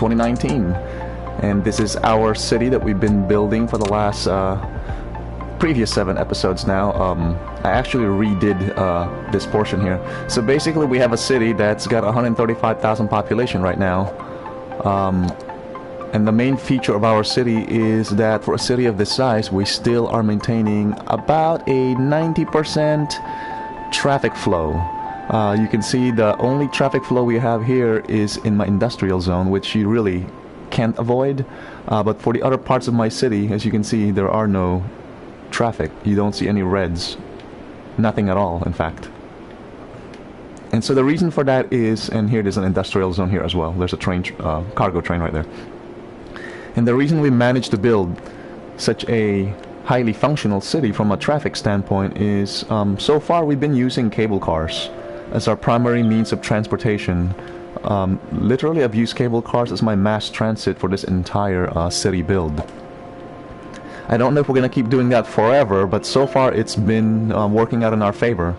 2019, and this is our city that we've been building for the last previous 7 episodes now. I actually redid this portion here. So basically we have a city that's got 135,000 population right now, and the main feature of our city is that for a city of this size we still are maintaining about a 90% traffic flow. You can see the only traffic flow we have here is in my industrial zone, which you really can't avoid, but for the other parts of my city, as you can see, there are no traffic. You don't see any reds, nothing at all, in fact. And so the reason for that is, and here there's an industrial zone here as well, there's a train, cargo train right there. And the reason we managed to build such a highly functional city from a traffic standpoint is so far we've been using cable cars as our primary means of transportation. Literally I've used cable cars as my mass transit for this entire city build. I don't know if we're gonna keep doing that forever, but so far it's been working out in our favor.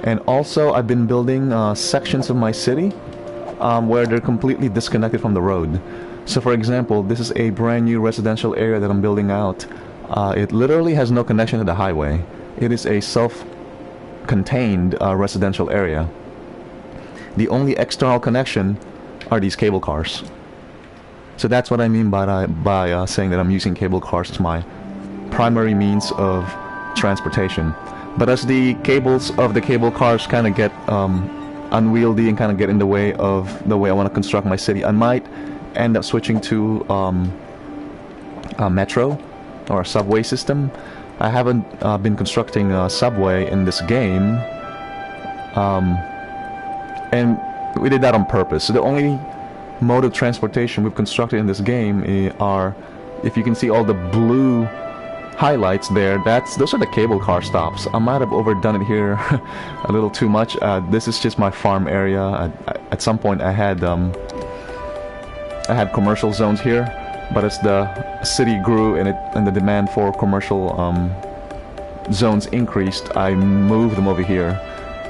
And also I've been building sections of my city where they're completely disconnected from the road. So for example, this is a brand new residential area that I'm building out. It literally has no connection to the highway. It is a self-contained residential area. The only external connection are these cable cars. So that's what I mean by saying that I'm using cable cars as my primary means of transportation. But as the cables of the cable cars kind of get unwieldy and kind of get in the way of the way I want to construct my city, I might end up switching to a metro or a subway system. I haven't been constructing a subway in this game, and we did that on purpose. So the only mode of transportation we've constructed in this game are, if you can see all the blue highlights there, those are the cable car stops. I might have overdone it here a little too much. This is just my farm area. At some point I had commercial zones here, but as the city grew and the demand for commercial zones increased, I moved them over here.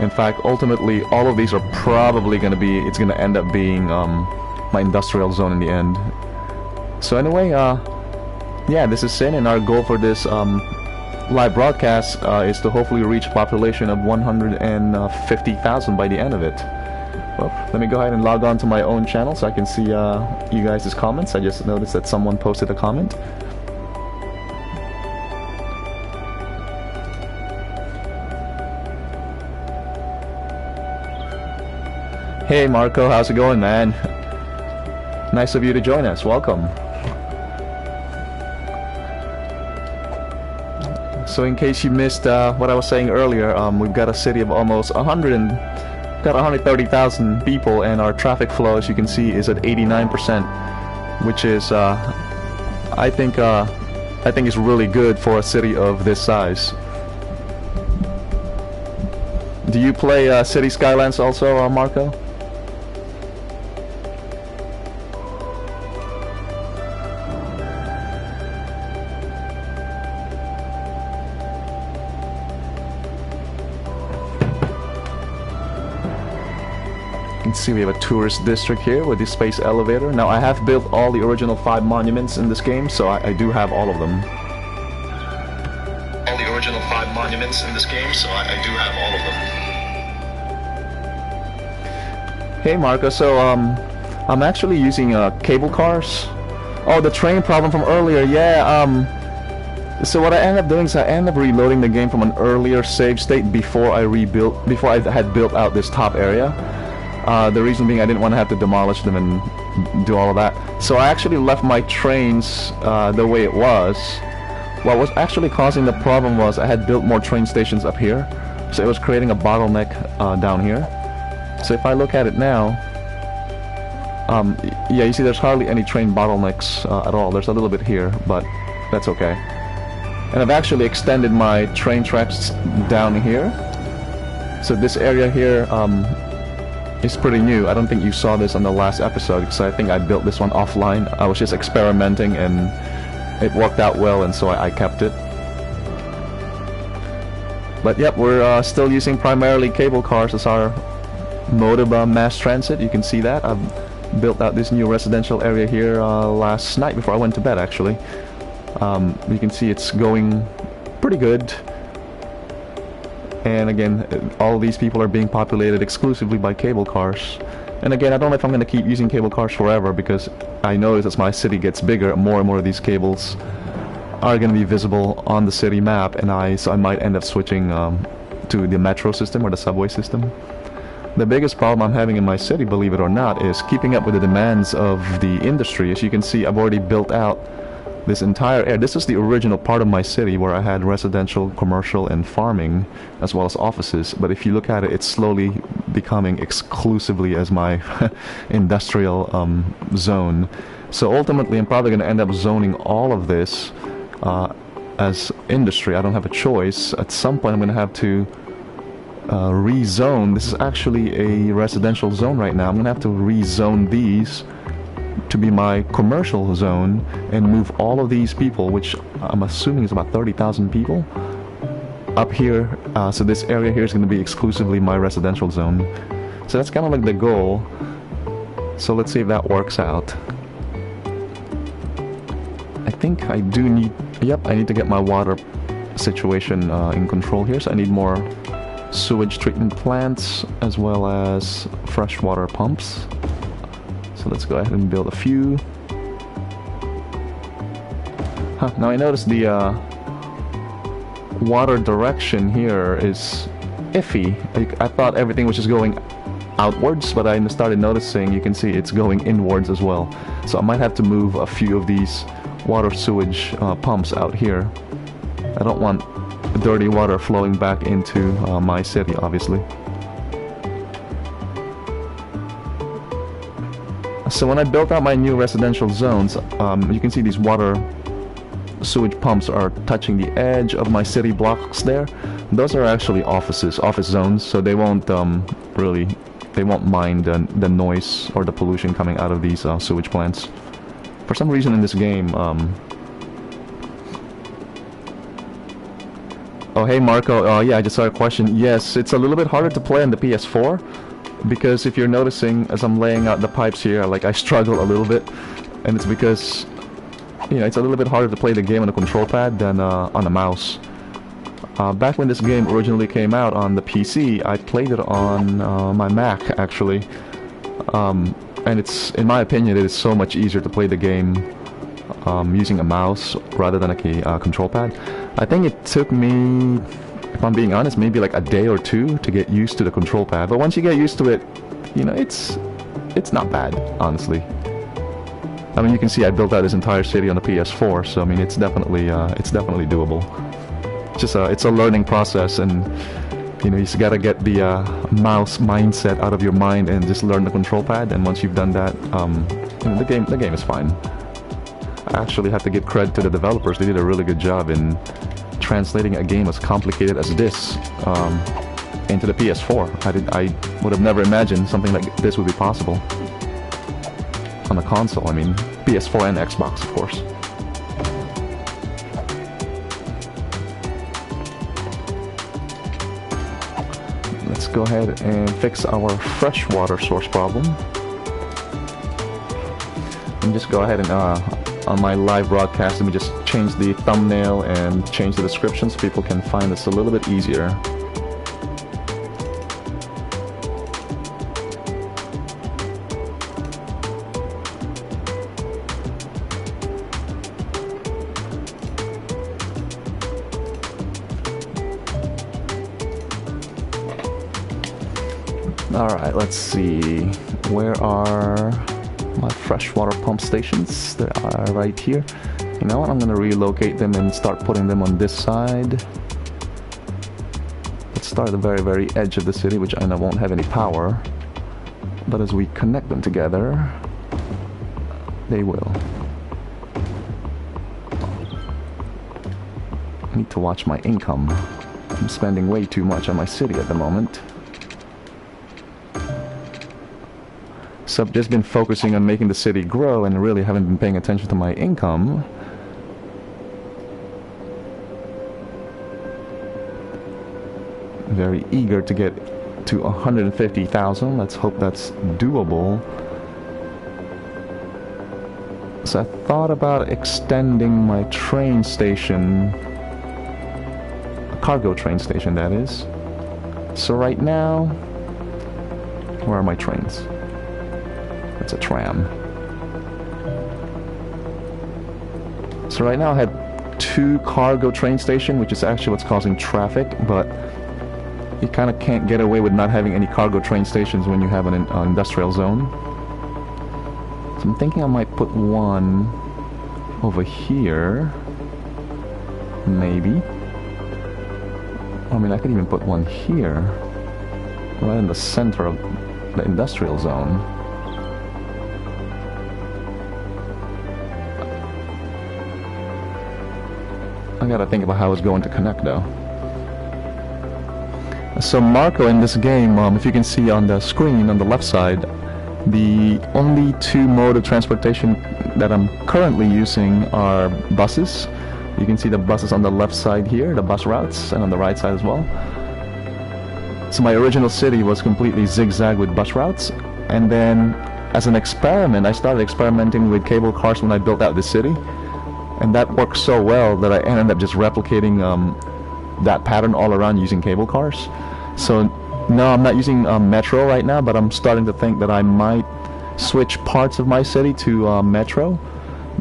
In fact, ultimately all of these are probably going to be, it's going to end up being my industrial zone in the end. So anyway, yeah, this is Sin, and our goal for this live broadcast is to hopefully reach a population of 150,000 by the end of it. Well, let me go ahead and log on to my own channel so I can see you guys' comments. I just noticed that someone posted a comment. Hey Marco, how's it going, man? Nice of you to join us. Welcome. So in case you missed what I was saying earlier, we've got a city of almost 130,000 people, and our traffic flow, as you can see, is at 89%, which is I think is really good for a city of this size. Do you play City Skylines also, Marco? See, we have a tourist district here with the space elevator. Now I have built all the original 5 monuments in this game, so I do have all of them. All the original 5 monuments in this game, so I do have all of them. Hey Marco, so I'm actually using cable cars. Oh, the train problem from earlier, yeah. So what I end up doing is I end up reloading the game from an earlier save state before I had built out this top area. The reason being I didn't want to have to demolish them and do all of that. So I actually left my trains the way it was. What was actually causing the problem was I had built more train stations up here, so it was creating a bottleneck down here. So if I look at it now, yeah, you see there's hardly any train bottlenecks at all. There's a little bit here, but that's okay. And I've actually extended my train tracks down here. So this area here it's pretty new. I don't think you saw this on the last episode because I think I built this one offline. I was just experimenting and it worked out well, and so I kept it. But yep, we're still using primarily cable cars as our mode of mass transit. You can see that. I've built out this new residential area here last night before I went to bed, actually. You can see it's going pretty good. And again, all these people are being populated exclusively by cable cars. And again, I don't know if I'm going to keep using cable cars forever, because I notice as my city gets bigger, more and more of these cables are going to be visible on the city map, and so I might end up switching to the metro system or the subway system. The biggest problem I'm having in my city, believe it or not, is keeping up with the demands of the industry. As you can see, I've already built out this entire area. This is the original part of my city where I had residential, commercial, and farming, as well as offices. But if you look at it, it's slowly becoming exclusively as my industrial zone. So ultimately, I'm probably going to end up zoning all of this as industry. I don't have a choice. At some point, I'm going to have to rezone. This is actually a residential zone right now. I'm going to have to rezone these to be my commercial zone and move all of these people, which I'm assuming is about 30,000 people, up here. So this area here is going to be exclusively my residential zone. So that's kind of like the goal. So let's see if that works out. I think I do need, yep, I need to get my water situation in control here. So I need more sewage treatment plants as well as freshwater pumps. So let's go ahead and build a few. Now I noticed the water direction here is iffy. I thought everything was just going outwards, but I started noticing, you can see it's going inwards as well. So I might have to move a few of these water sewage pumps out here. I don't want dirty water flowing back into my city, obviously. So when I built out my new residential zones, you can see these water sewage pumps are touching the edge of my city blocks there. Those are actually office zones, so they won't they won't mind the noise or the pollution coming out of these sewage plants. For some reason in this game, oh hey Marco, yeah, I just saw a question. Yes, it's a little bit harder to play on the PS4, because if you're noticing, as I'm laying out the pipes here, like I struggle a little bit, and it's because, you know, it's a little bit harder to play the game on a control pad than on a mouse. Back when this game originally came out on the PC, I played it on my Mac, actually. And it's, in my opinion, it is so much easier to play the game using a mouse rather than a control pad. I think it took me, if I'm being honest, maybe like a day or two to get used to the control pad. But once you get used to it, you know, it's not bad, honestly. I mean, you can see I built out this entire city on the PS4, so I mean, it's definitely doable. It's a learning process, and you know, you just gotta get the mouse mindset out of your mind and just learn the control pad. And once you've done that, you know, the game is fine. I actually have to give credit to the developers. They did a really good job in translating a game as complicated as this into the PS4. I would have never imagined something like this would be possible on a console. I mean, PS4 and Xbox, of course. Let's go ahead and fix our freshwater source problem. And just go ahead and on my live broadcast, let me just change the thumbnail and change the description so people can find this a little bit easier. Alright, let's see. Where are my freshwater pump stations? They are right here. You know what? I'm going to relocate them and start putting them on this side. Let's start at the very, very edge of the city, which I know won't have any power. But as we connect them together, they will. I need to watch my income. I'm spending way too much on my city at the moment. So I've just been focusing on making the city grow and really haven't been paying attention to my income. Very eager to get to 150,000. Let's hope that's doable. So I thought about extending my train station, a cargo train station that is. So right now, where are my trains? It's a tram. So right now I had 2 cargo train station, which is actually what's causing traffic, but you kind of can't get away with not having any cargo train stations when you have an industrial zone. So I'm thinking I might put one over here, maybe. I mean, I could even put one here, right in the center of the industrial zone. I gotta think about how it's going to connect though. So Marco, in this game, if you can see on the screen on the left side, the only 2 mode of transportation that I'm currently using are buses. You can see the buses on the left side here, the bus routes, and on the right side as well. So my original city was completely zigzag with bus routes, and then as an experiment, I started experimenting with cable cars when I built out the city. And that worked so well that I ended up just replicating that pattern all around using cable cars. So no, I'm not using Metro right now, but I'm starting to think that I might switch parts of my city to Metro,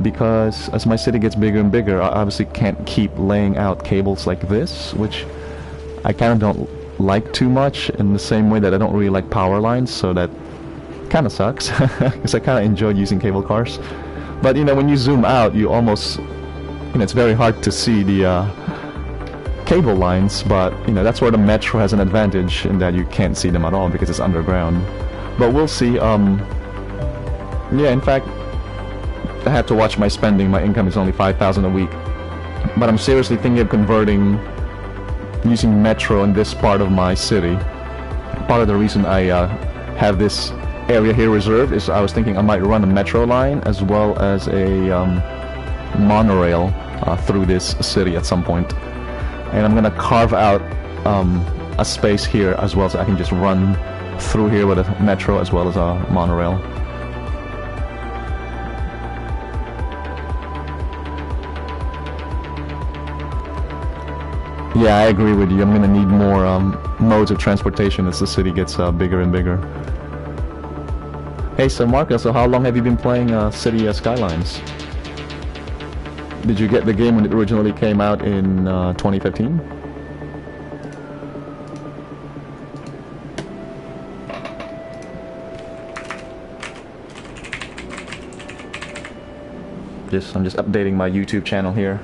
because as my city gets bigger and bigger, I obviously can't keep laying out cables like this, which I kind of don't like too much, in the same way that I don't really like power lines, so that kind of sucks, because I kind of enjoyed using cable cars. But you know, when you zoom out, you almost, you know, it's very hard to see the cable lines, but you know, that's where the Metro has an advantage, in that you can't see them at all because it's underground. But we'll see. Yeah, in fact, I had to watch my spending. My income is only 5,000 a week, but I'm seriously thinking of converting using Metro in this part of my city. Part of the reason I have this area here reserved is I was thinking I might run a Metro line as well as a monorail through this city at some point. And I'm gonna carve out a space here as well, so I can just run through here with a Metro as well as a monorail. Yeah, I agree with you. I'm gonna need more modes of transportation as the city gets bigger and bigger. Hey, so Marco, so how long have you been playing City Skylines? Did you get the game when it originally came out in 2015? I'm just updating my YouTube channel here.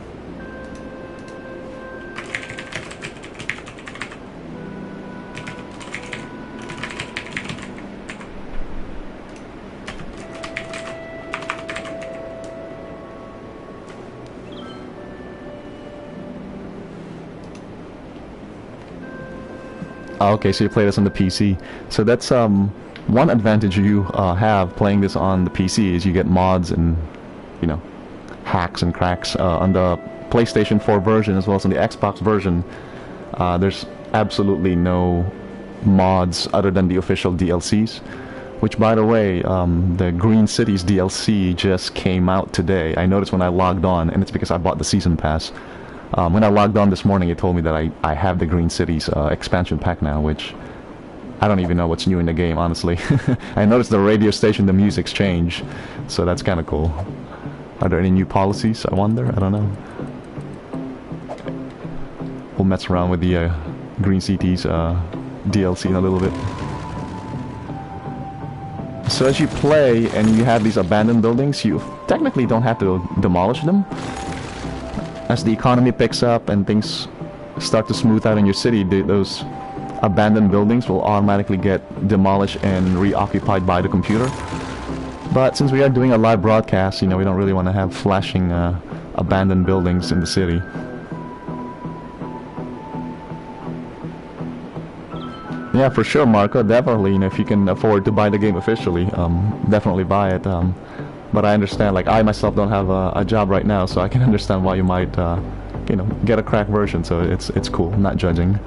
Okay, so you play this on the PC. So that's one advantage you have playing this on the PC is you get mods and, you know, hacks and cracks. On the PlayStation 4 version as well as on the Xbox version, there's absolutely no mods other than the official DLCs. Which, by the way, the Green Cities DLC just came out today. I noticed when I logged on, and it's because I bought the Season Pass. When I logged on this morning, it told me that I have the Green Cities expansion pack now, which I don't even know what's new in the game, honestly. I noticed the radio station, the music's changed, so that's kind of cool. Are there any new policies, I wonder? I don't know. We'll mess around with the Green Cities DLC in a little bit. So as you play and you have these abandoned buildings, you technically don't have to demolish them. As the economy picks up and things start to smooth out in your city, those abandoned buildings will automatically get demolished and reoccupied by the computer. But since we are doing a live broadcast, you know, we don't really want to have flashing abandoned buildings in the city. Yeah, for sure, Marco, definitely. You know, if you can afford to buy the game officially, definitely buy it. But I understand, like, I myself don't have a job right now, so I can understand why you might, you know, get a crack version. So it's cool. I'm not judging.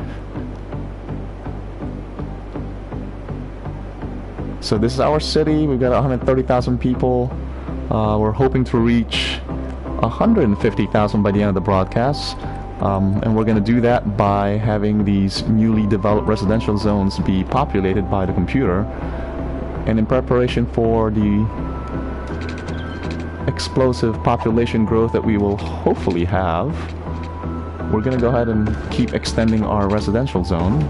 So this is our city. We've got 130,000 people. We're hoping to reach 150,000 by the end of the broadcast. And we're going to do that by having these newly developed residential zones be populated by the computer. And in preparation for the explosive population growth that we will hopefully have, we're going to go ahead and keep extending our residential zone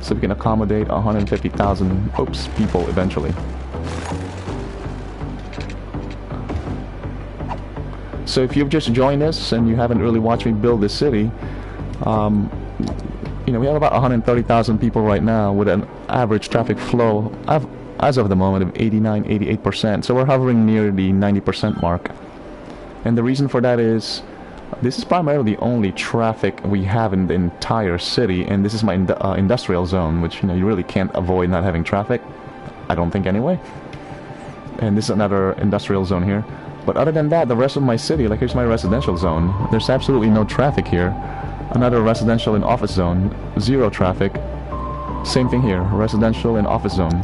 so we can accommodate 150,000 people eventually. So if you've just joined us and you haven't really watched me build this city, you know, we have about 130,000 people right now with an average traffic flow as of the moment of 89-88%. So we're hovering near the 90% mark. And the reason for that is this is primarily the only traffic we have in the entire city, and this is my industrial zone, which, you know, you really can't avoid not having traffic. I don't think anyway. And this is another industrial zone here. But other than that, the rest of my city, like here's my residential zone, there's absolutely no traffic here. Another residential and office zone, zero traffic. Same thing here, residential and office zone.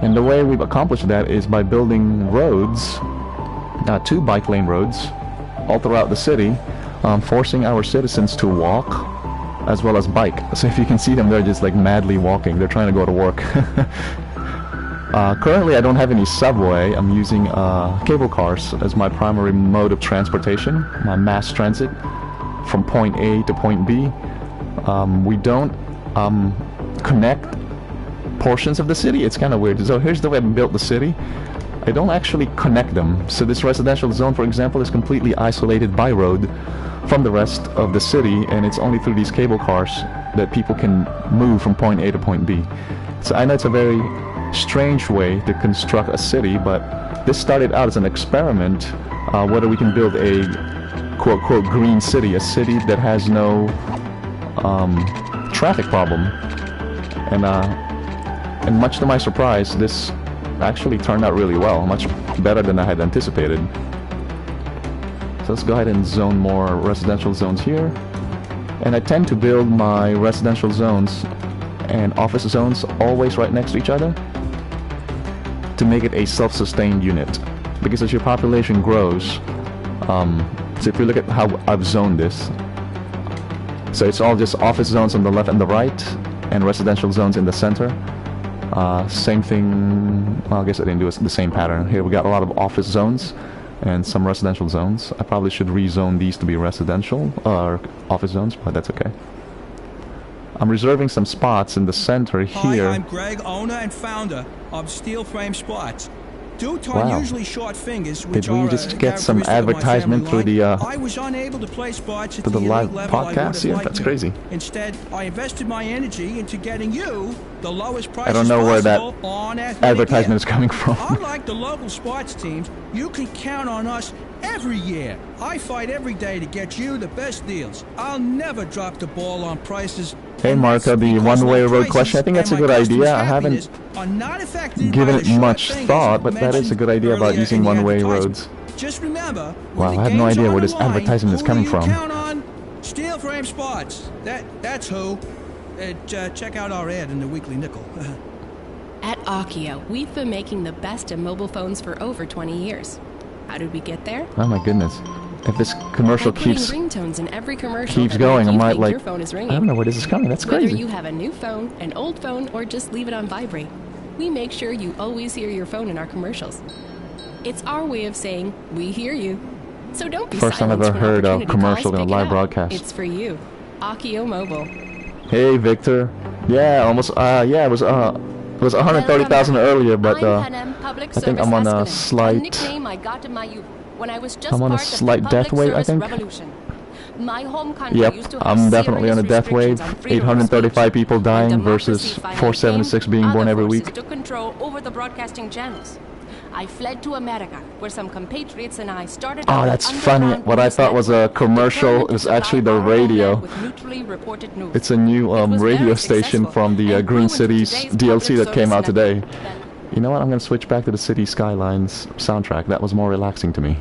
And the way we've accomplished that is by building roads, 2 bike lane roads, all throughout the city, forcing our citizens to walk as well as bike. So if you can see them, they're just like madly walking. They're trying to go to work. Currently, I don't have any subway. I'm using cable cars as my primary mode of transportation, my mass transit from point A to point B. We don't connect portions of the city. It's kind of weird. So here's the way I built the city. I don't actually connect them. So this residential zone, for example, is completely isolated by road from the rest of the city, and it's only through these cable cars that people can move from point A to point B. So I know it's a very strange way to construct a city, but this started out as an experiment whether we can build a quote-quote green city, a city that has no traffic problem. And much to my surprise, this actually turned out really well, much better than I had anticipated. So let's go ahead and zone more residential zones here. And I tend to build my residential zones and office zones always right next to each other to make it a self-sustained unit. Because as your population grows, so if you look at how I've zoned this, so it's all just office zones on the left and the right, and residential zones in the center. Same thing, well, I guess I didn't do the same pattern. Here we got a lot of office zones and some residential zones. I probably should rezone these to be residential or office zones, but that's okay. I'm reserving some spots in the center here. Hi, I'm Greg, owner and founder of Steel Frame Spots. Due to unusually short fingers, which did we just get some advertisement through the I was unable to play spots at the live level podcast? Yeah, that's crazy. Instead, I invested my energy into getting you the lowest prices I don't know where that advertisement is coming from. Unlike the local sports teams, you can count on us every year. I fight every day to get you the best deals. I'll never drop the ball on prices. Hey Marco, the one-way road question, I think that's a good idea. I haven't given it much thought, but that is a good idea about using one-way roads. Just remember, wow, I have no idea where this advertisement is coming from. Count on Steel Frame Spots. That's who. Check out our ad in the Weekly Nickel. At Akio, we've been making the best in mobile phones for over 20 years. How did we get there? Oh my goodness. If this commercial keeps ringtones in every commercial going, I might like, your phone is ringing. I don't know where this is coming. That's crazy. Whether you have a new phone, an old phone, or just leave it on vibrate, we make sure you always hear your phone in our commercials. It's our way of saying, we hear you. So don't be First time I've ever heard a commercial in a live broadcast. It's for you. Akio Mobile. Hey, Victor. Yeah, almost, yeah, it was 130,000 earlier, but I think I'm on a slight... I'm on a slight death wave, I think. Yep, I'm definitely on a death wave. 835 people dying versus 476 being born every week. Took control over the broadcasting channels. I fled to America, where some compatriots and I started. Oh, that's funny. What I thought was a commercial is actually the radio. It's a new radio station from the Green Cities DLC that came out today. You know what? I'm going to switch back to the City Skylines soundtrack. That was more relaxing to me.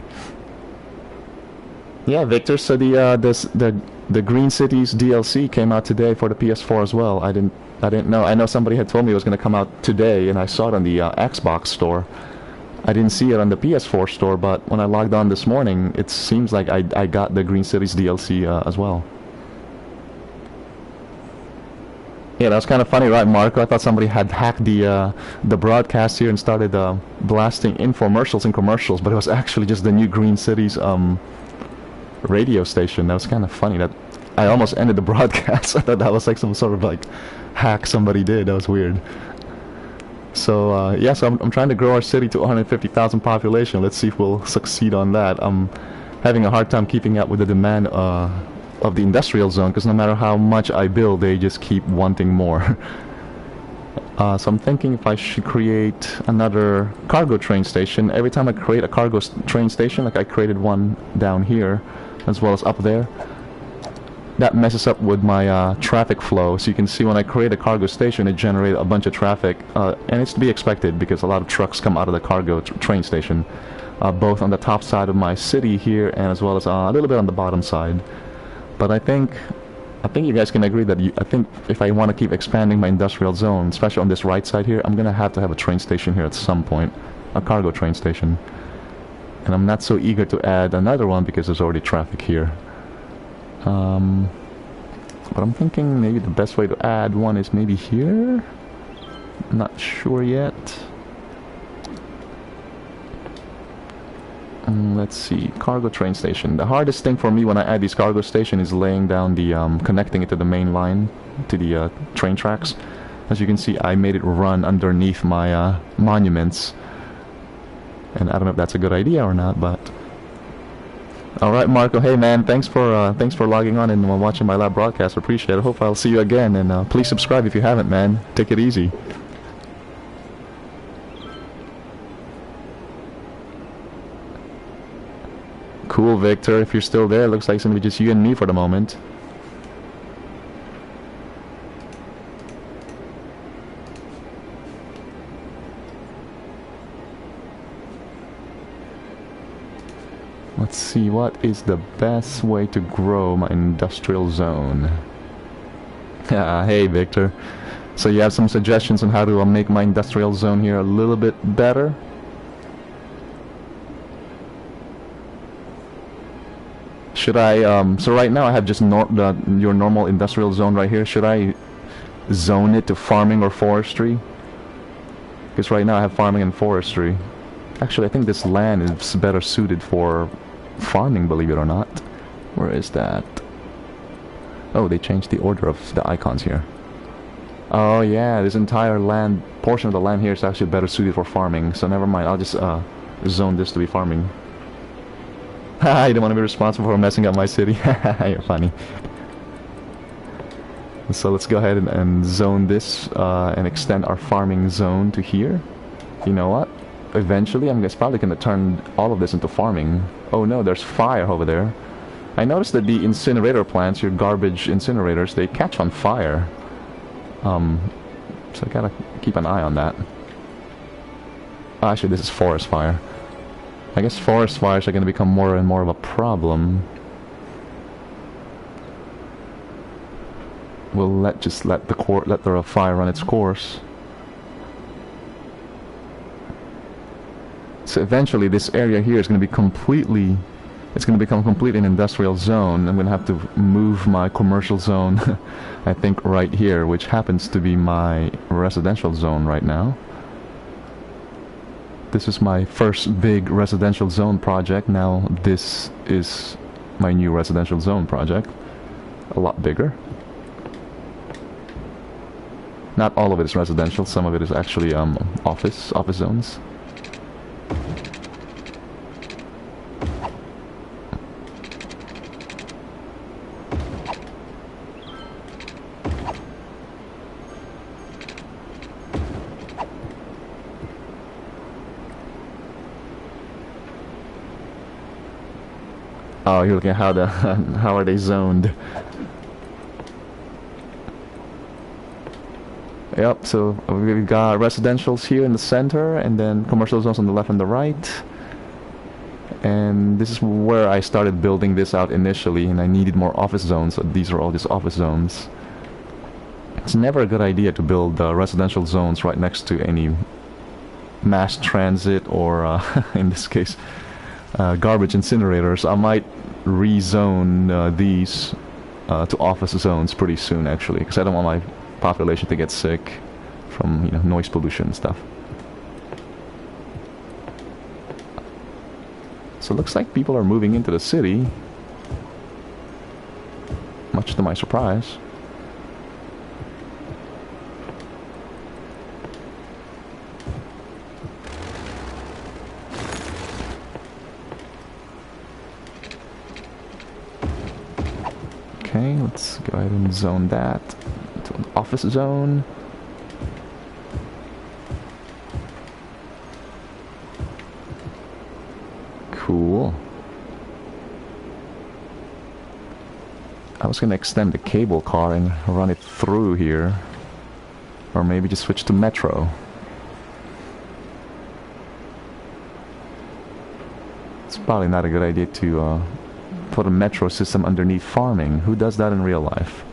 Yeah, Victor. So the Green Cities DLC came out today for the PS4 as well. I didn't I didn't know. I know somebody had told me it was going to come out today, and I saw it on the Xbox store. I didn't see it on the PS4 store, but when I logged on this morning, it seems like I got the Green Cities DLC as well. Yeah, that was kind of funny, right, Marco? I thought somebody had hacked the broadcast here and started blasting infomercials and commercials, but it was actually just the new Green Cities radio station. That was kind of funny. That I almost ended the broadcast. I thought that was like some sort of like hack somebody did. That was weird. So yeah, so I'm trying to grow our city to 150,000 population. Let's see if we'll succeed on that. I'm having a hard time keeping up with the demand of the industrial zone, because no matter how much I build, they just keep wanting more. So I'm thinking if I should create another cargo train station. Every time I create a cargo train station, like I created one down here as well as up there, that messes up with my traffic flow. So you can see when I create a cargo station, it generates a bunch of traffic, and it's to be expected because a lot of trucks come out of the cargo train station, both on the top side of my city here and as well as a little bit on the bottom side. But I think you guys can agree that I think if I want to keep expanding my industrial zone, especially on this right side here, I'm gonna have to have a train station here at some point, a cargo train station. And I'm not so eager to add another one because there's already traffic here. But I'm thinking maybe the best way to add one is maybe here. Not sure yet. Let's see, cargo train station. The hardest thing for me when I add these cargo station is laying down the connecting it to the main line, to the train tracks. As you can see, I made it run underneath my monuments, and I don't know if that's a good idea or not, but all right, Marco. Hey, man, thanks for logging on and watching my live broadcast. Appreciate it. Hope I'll see you again, and please subscribe if you haven't, man. Take it easy. Cool, Victor. If you're still there, it looks like it's gonna be just you and me for the moment. Let's see, what is the best way to grow my industrial zone? Hey, Victor. So you have some suggestions on how to make my industrial zone here a little bit better? Should I, so right now I have just your normal industrial zone right here. Should I zone it to farming or forestry? Because right now I have farming and forestry. Actually, I think this land is better suited for farming, believe it or not. Where is that? Oh, they changed the order of the icons here. Oh yeah, this entire land, portion of the land here is actually better suited for farming. So never mind, I'll just zone this to be farming. I don't want to be responsible for messing up my city. You're funny. So let's go ahead and zone this and extend our farming zone to here. You know what? Eventually, I'm probably going to turn all of this into farming. Oh no, there's fire over there. I noticed that the incinerator plants, your garbage incinerators, they catch on fire. So I gotta keep an eye on that. Actually, this is forest fire. I guess forest fires are going to become more and more of a problem. We'll just let the fire run its course. So eventually, this area here is going to be completely. It's going to become completely an industrial zone. I'm going to have to move my commercial zone, I think, right here, which happens to be my residential zone right now. This is my first big residential zone project. Now this is my new residential zone project. A lot bigger. Not all of it is residential. Some of it is actually office zones. Oh, you're looking at how are they zoned? Yep, so we've got residentials here in the center, and then commercial zones on the left and the right. And this is where I started building this out initially, and I needed more office zones, so these are all just office zones. It's never a good idea to build residential zones right next to any mass transit or, in this case, garbage incinerators. I might rezone these to office zones pretty soon, actually, because I don't want my population to get sick from, you know, noise pollution and stuff. So it looks like people are moving into the city, much to my surprise. Okay, let's go ahead and zone that to an office zone. Cool. I was gonna extend the cable car and run it through here. Or maybe just switch to metro. It's probably not a good idea to put a metro system underneath farming. Who does that in real life?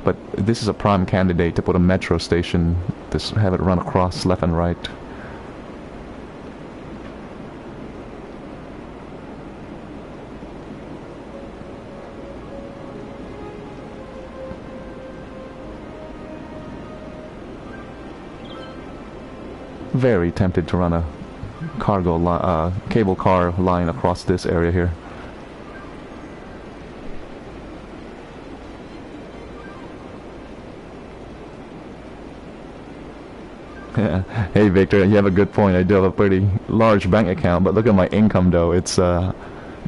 But this is a prime candidate to put a metro station, to have it run across left and right. Very tempted to run a cable car line across this area here. Hey Victor, you have a good point. I do have a pretty large bank account, but look at my income though. It's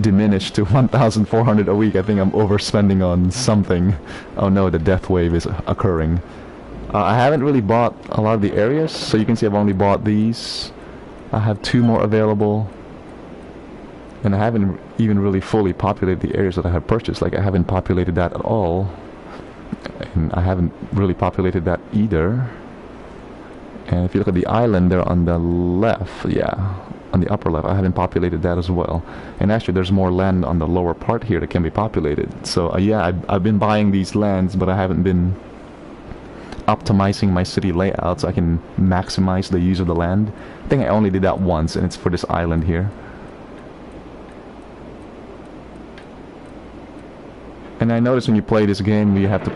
diminished to 1,400 a week. I think I'm overspending on something. Oh no, the death wave is occurring. I haven't really bought a lot of the areas, so you can see I've only bought these. I have 2 more available, and I haven't even really fully populated the areas that I have purchased. Like, I haven't populated that at all, and I haven't really populated that either. And if you look at the island there on the left, yeah, on the upper left, I haven't populated that as well. And actually there's more land on the lower part here that can be populated. So yeah, I've been buying these lands, but I haven't been optimizing my city layout so I can maximize the use of the land. I think I only did that once, and it's for this island here. And I noticed when you play this game, you have to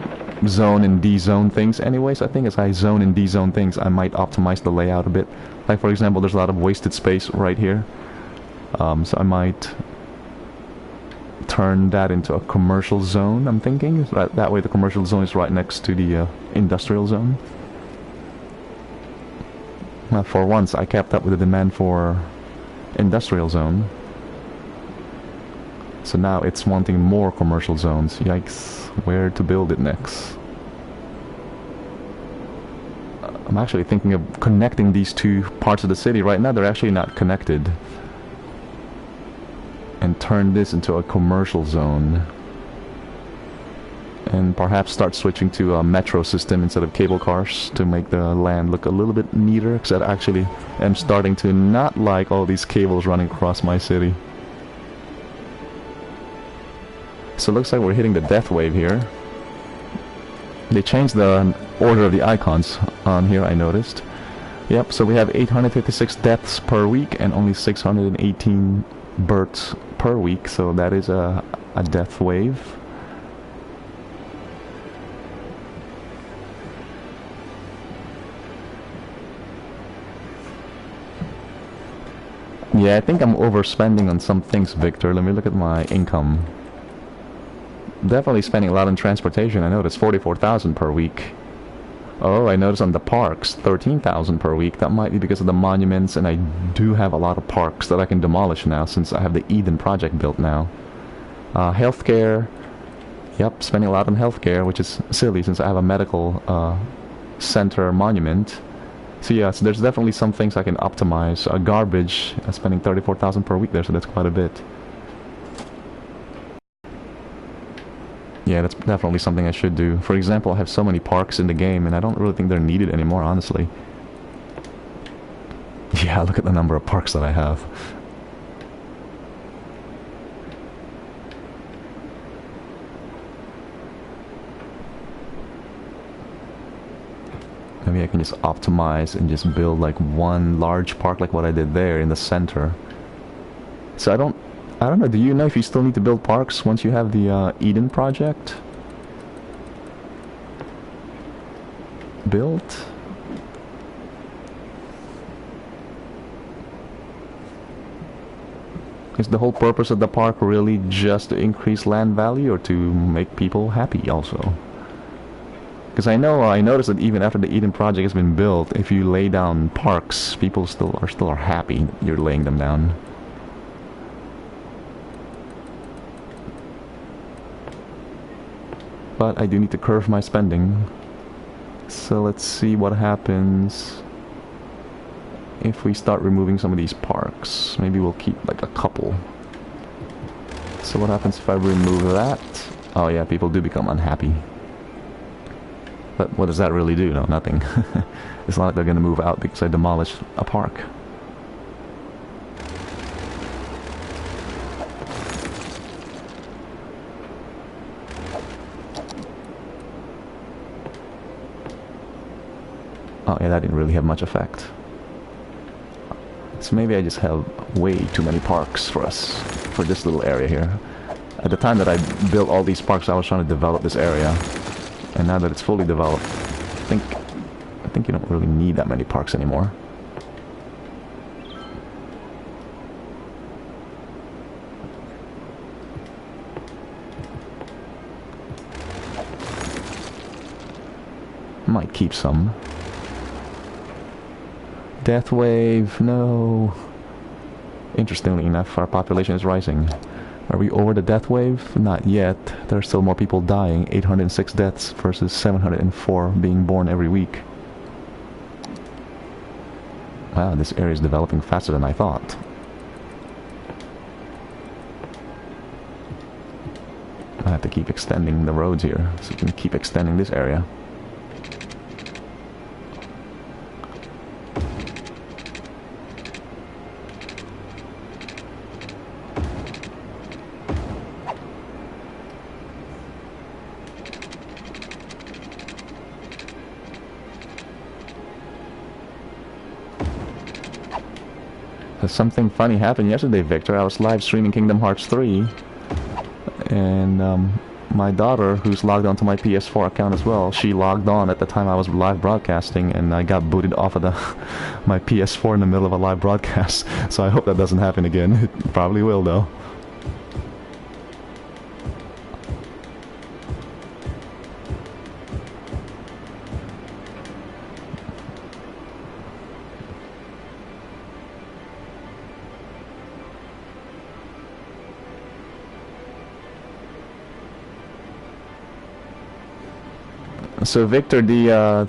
zone and de-zone things anyways. I think as I zone and de-zone things, I might optimize the layout a bit. Like, for example, there's a lot of wasted space right here. So I might turn that into a commercial zone, I'm thinking. That way the commercial zone is right next to the industrial zone. For once, I kept up with the demand for industrial zone. So now it's wanting more commercial zones. Yikes. Where to build it next? I'm actually thinking of connecting these 2 parts of the city. Right now they're actually not connected. And turn this into a commercial zone. And perhaps start switching to a metro system instead of cable cars to make the land look a little bit neater, because I actually am starting to not like all these cables running across my city. So it looks like we're hitting the death wave here. They changed the order of the icons on here, I noticed. Yep, so we have 856 deaths per week and only 618 births per week, so that is a death wave. Yeah, I think I'm overspending on some things, Victor. Let me look at my income. Definitely spending a lot on transportation. I noticed 44,000 per week. Oh, I noticed on the parks 13,000 per week. That might be because of the monuments, and I do have a lot of parks that I can demolish now since I have the Eden project built now. Healthcare. Yep, spending a lot on healthcare, which is silly since I have a medical center monument. So yeah, so there's definitely some things I can optimize. Garbage, spending 34,000 per week there, so that's quite a bit. Yeah, that's definitely something I should do. For example, I have so many parks in the game, and I don't really think they're needed anymore, honestly. Yeah, look at the number of parks that I have. Maybe I can just optimize and just build like one large park like what I did there in the center. So I don't know, do you know if you still need to build parks once you have the Eden project built? Is the whole purpose of the park really just to increase land value or to make people happy also? Because I noticed that even after the Eden project has been built, if you lay down parks, people still are happy you're laying them down. But I do need to curve my spending. So let's see what happens if we start removing some of these parks. Maybe we'll keep like a couple. So what happens if I remove that? Oh yeah, people do become unhappy. But what does that really do? No, nothing. It's not like they're gonna move out because I demolished a park. Oh yeah, that didn't really have much effect. So maybe I just have way too many parks for us, for this little area here. At the time that I built all these parks, I was trying to develop this area. And now that it's fully developed, I think you don't really need that many parks anymore. Might keep some. Death wave, no. Interestingly enough, our population is rising. Are we over the death wave? Not yet. There are still more people dying. 806 deaths versus 704 being born every week. Wow, this area is developing faster than I thought. I have to keep extending the roads here, so we can keep extending this area. Something funny happened yesterday, Victor. I was live streaming Kingdom Hearts 3, and my daughter, who's logged onto my PS4 account as well, she logged on at the time I was live broadcasting, and I got booted off of my PS4 in the middle of a live broadcast. So I hope that doesn't happen again. It probably will, though. So Victor, the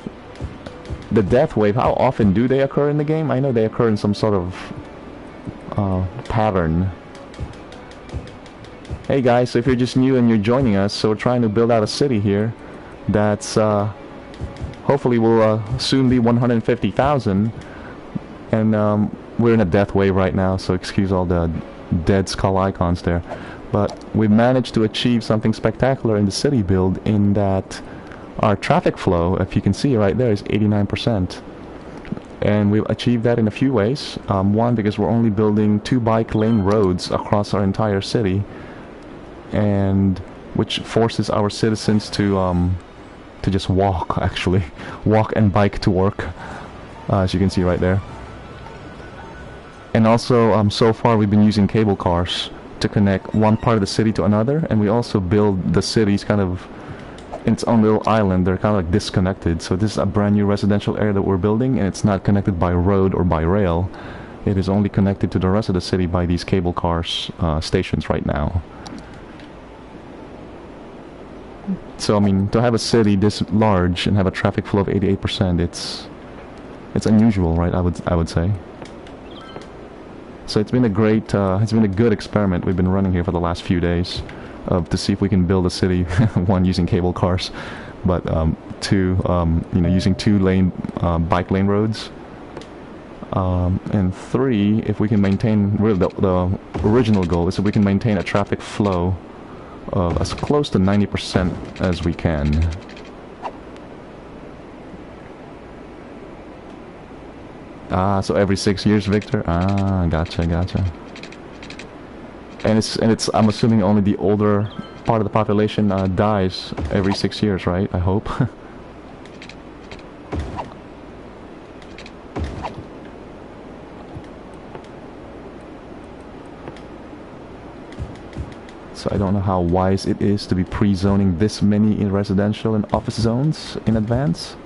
death wave, how often do they occur in the game? I know they occur in some sort of pattern. Hey guys, so if you're just new and you're joining us, so we're trying to build out a city here that's hopefully will soon be 150,000, and we're in a death wave right now, so excuse all the dead skull icons there. But we managed to achieve something spectacular in the city build in that our traffic flow, if you can see right there, is 89%. And we've achieved that in a few ways. One, because we're only building 2 bike lane roads across our entire city, and which forces our citizens to just walk, actually. Walk and bike to work, as you can see right there. And also, so far we've been using cable cars to connect one part of the city to another, and we also build the cities kind of in its own little island. They're kind of like disconnected. So this is a brand new residential area that we're building, and it's not connected by road or by rail. It is only connected to the rest of the city by these cable cars stations right now. So I mean, to have a city this large and have a traffic flow of 88%, it's unusual, right? I would say. So it's been a great, it's been a good experiment we've been running here for the last few days. To see if we can build a city, one, using cable cars, but two, you know, using 2 lane bike lane roads, and 3, if we can maintain, really the original goal is if we can maintain a traffic flow of as close to 90% as we can. Ah, so every 6 years, Victor? Ah, gotcha, gotcha. And it's I'm assuming only the older part of the population dies every 6 years, right? I hope. So I don't know how wise it is to be pre-zoning this many in residential and office zones in advance.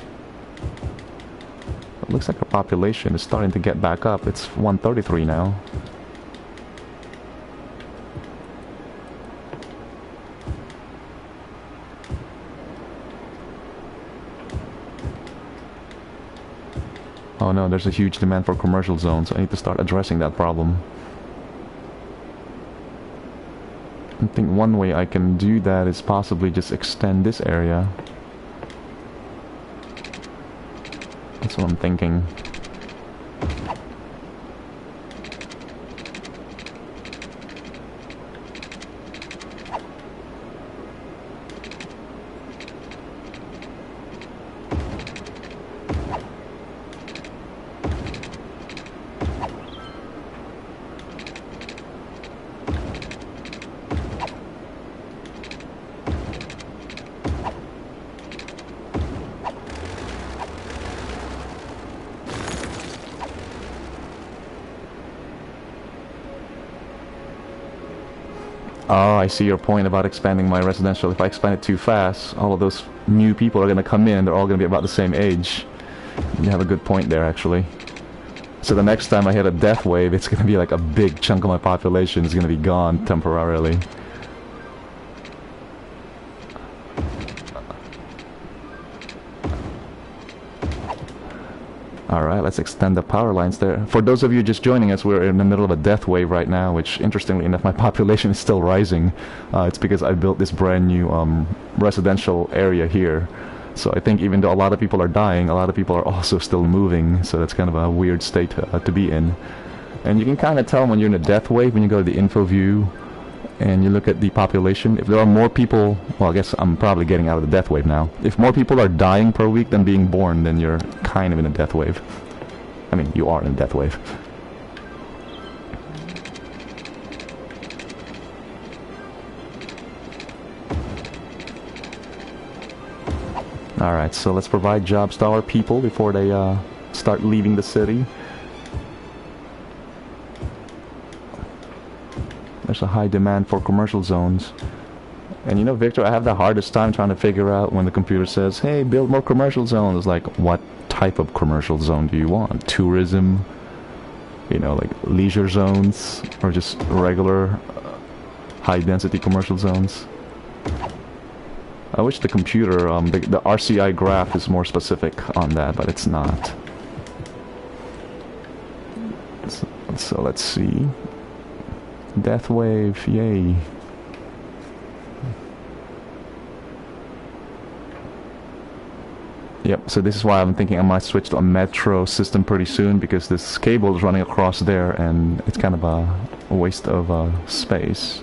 It looks like our population is starting to get back up. It's 133 now. Oh no, there's a huge demand for commercial zones. I need to start addressing that problem. I think one way I can do that is possibly just extend this area. That's what I'm thinking. Oh, I see your point about expanding my residential. If I expand it too fast, all of those new people are going to come in. They're all going to be about the same age. You have a good point there, actually. So the next time I hit a death wave, it's going to be like a big chunk of my population is going to be gone temporarily. Alright, let's extend the power lines there. For those of you just joining us, we're in the middle of a death wave right now, which, interestingly enough, my population is still rising. It's because I built this brand new residential area here. So I think even though a lot of people are dying, a lot of people are also still moving. So that's kind of a weird state to be in. And you can kind of tell when you're in a death wave when you go to the info view and you look at the population. If there are more people, well, I guess I'm probably getting out of the death wave now. If more people are dying per week than being born, then you're kind of in a death wave. I mean, you are in a death wave. Alright, so let's provide jobs to our people before they start leaving the city. There's a high demand for commercial zones. And you know, Victor, I have the hardest time trying to figure out when the computer says, hey, build more commercial zones. It's like, what type of commercial zone do you want? Tourism? You know, like leisure zones? Or just regular high-density commercial zones? I wish the computer, the RCI graph is more specific on that, but it's not. So let's see. Death wave, yay. Yep, so this is why I'm thinking I might switch to a metro system pretty soon, because this cable is running across there and it's kind of a waste of space.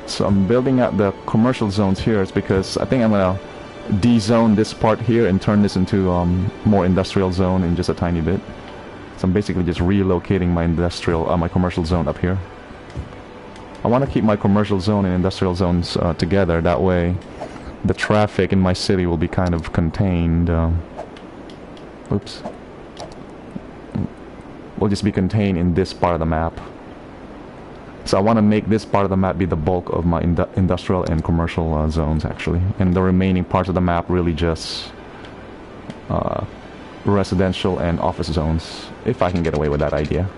So I'm building out the commercial zones here. It's because I think I'm gonna de-zone this part here and turn this into more industrial zone in just a tiny bit. So I'm basically just relocating my industrial, my commercial zone up here. I want to keep my commercial zone and industrial zones together. That way, the traffic in my city will be kind of contained. Oops. Will just be contained in this part of the map. So I want to make this part of the map be the bulk of my industrial and commercial zones, actually. And the remaining parts of the map really just residential and office zones, if I can get away with that idea.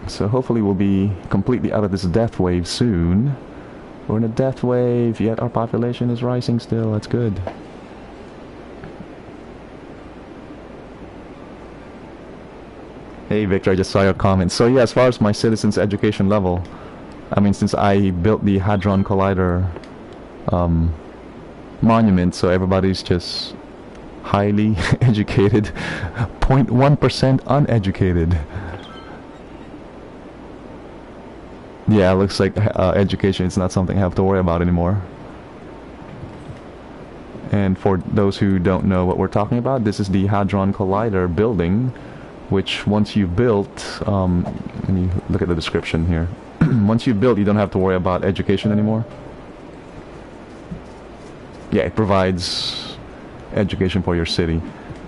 So hopefully we'll be completely out of this death wave soon. We're in a death wave, yet our population is rising still. That's good. Hey Victor, I just saw your comment. So yeah, as far as my citizens' education level, I mean, since I built the Hadron Collider monument, so everybody's just highly educated. 0.1% uneducated. Yeah, it looks like education is not something I have to worry about anymore. And for those who don't know what we're talking about, this is the Hadron Collider building, which once you've built, let me look at the description here. Once you've built, you don't have to worry about education anymore. Yeah, it provides education for your city.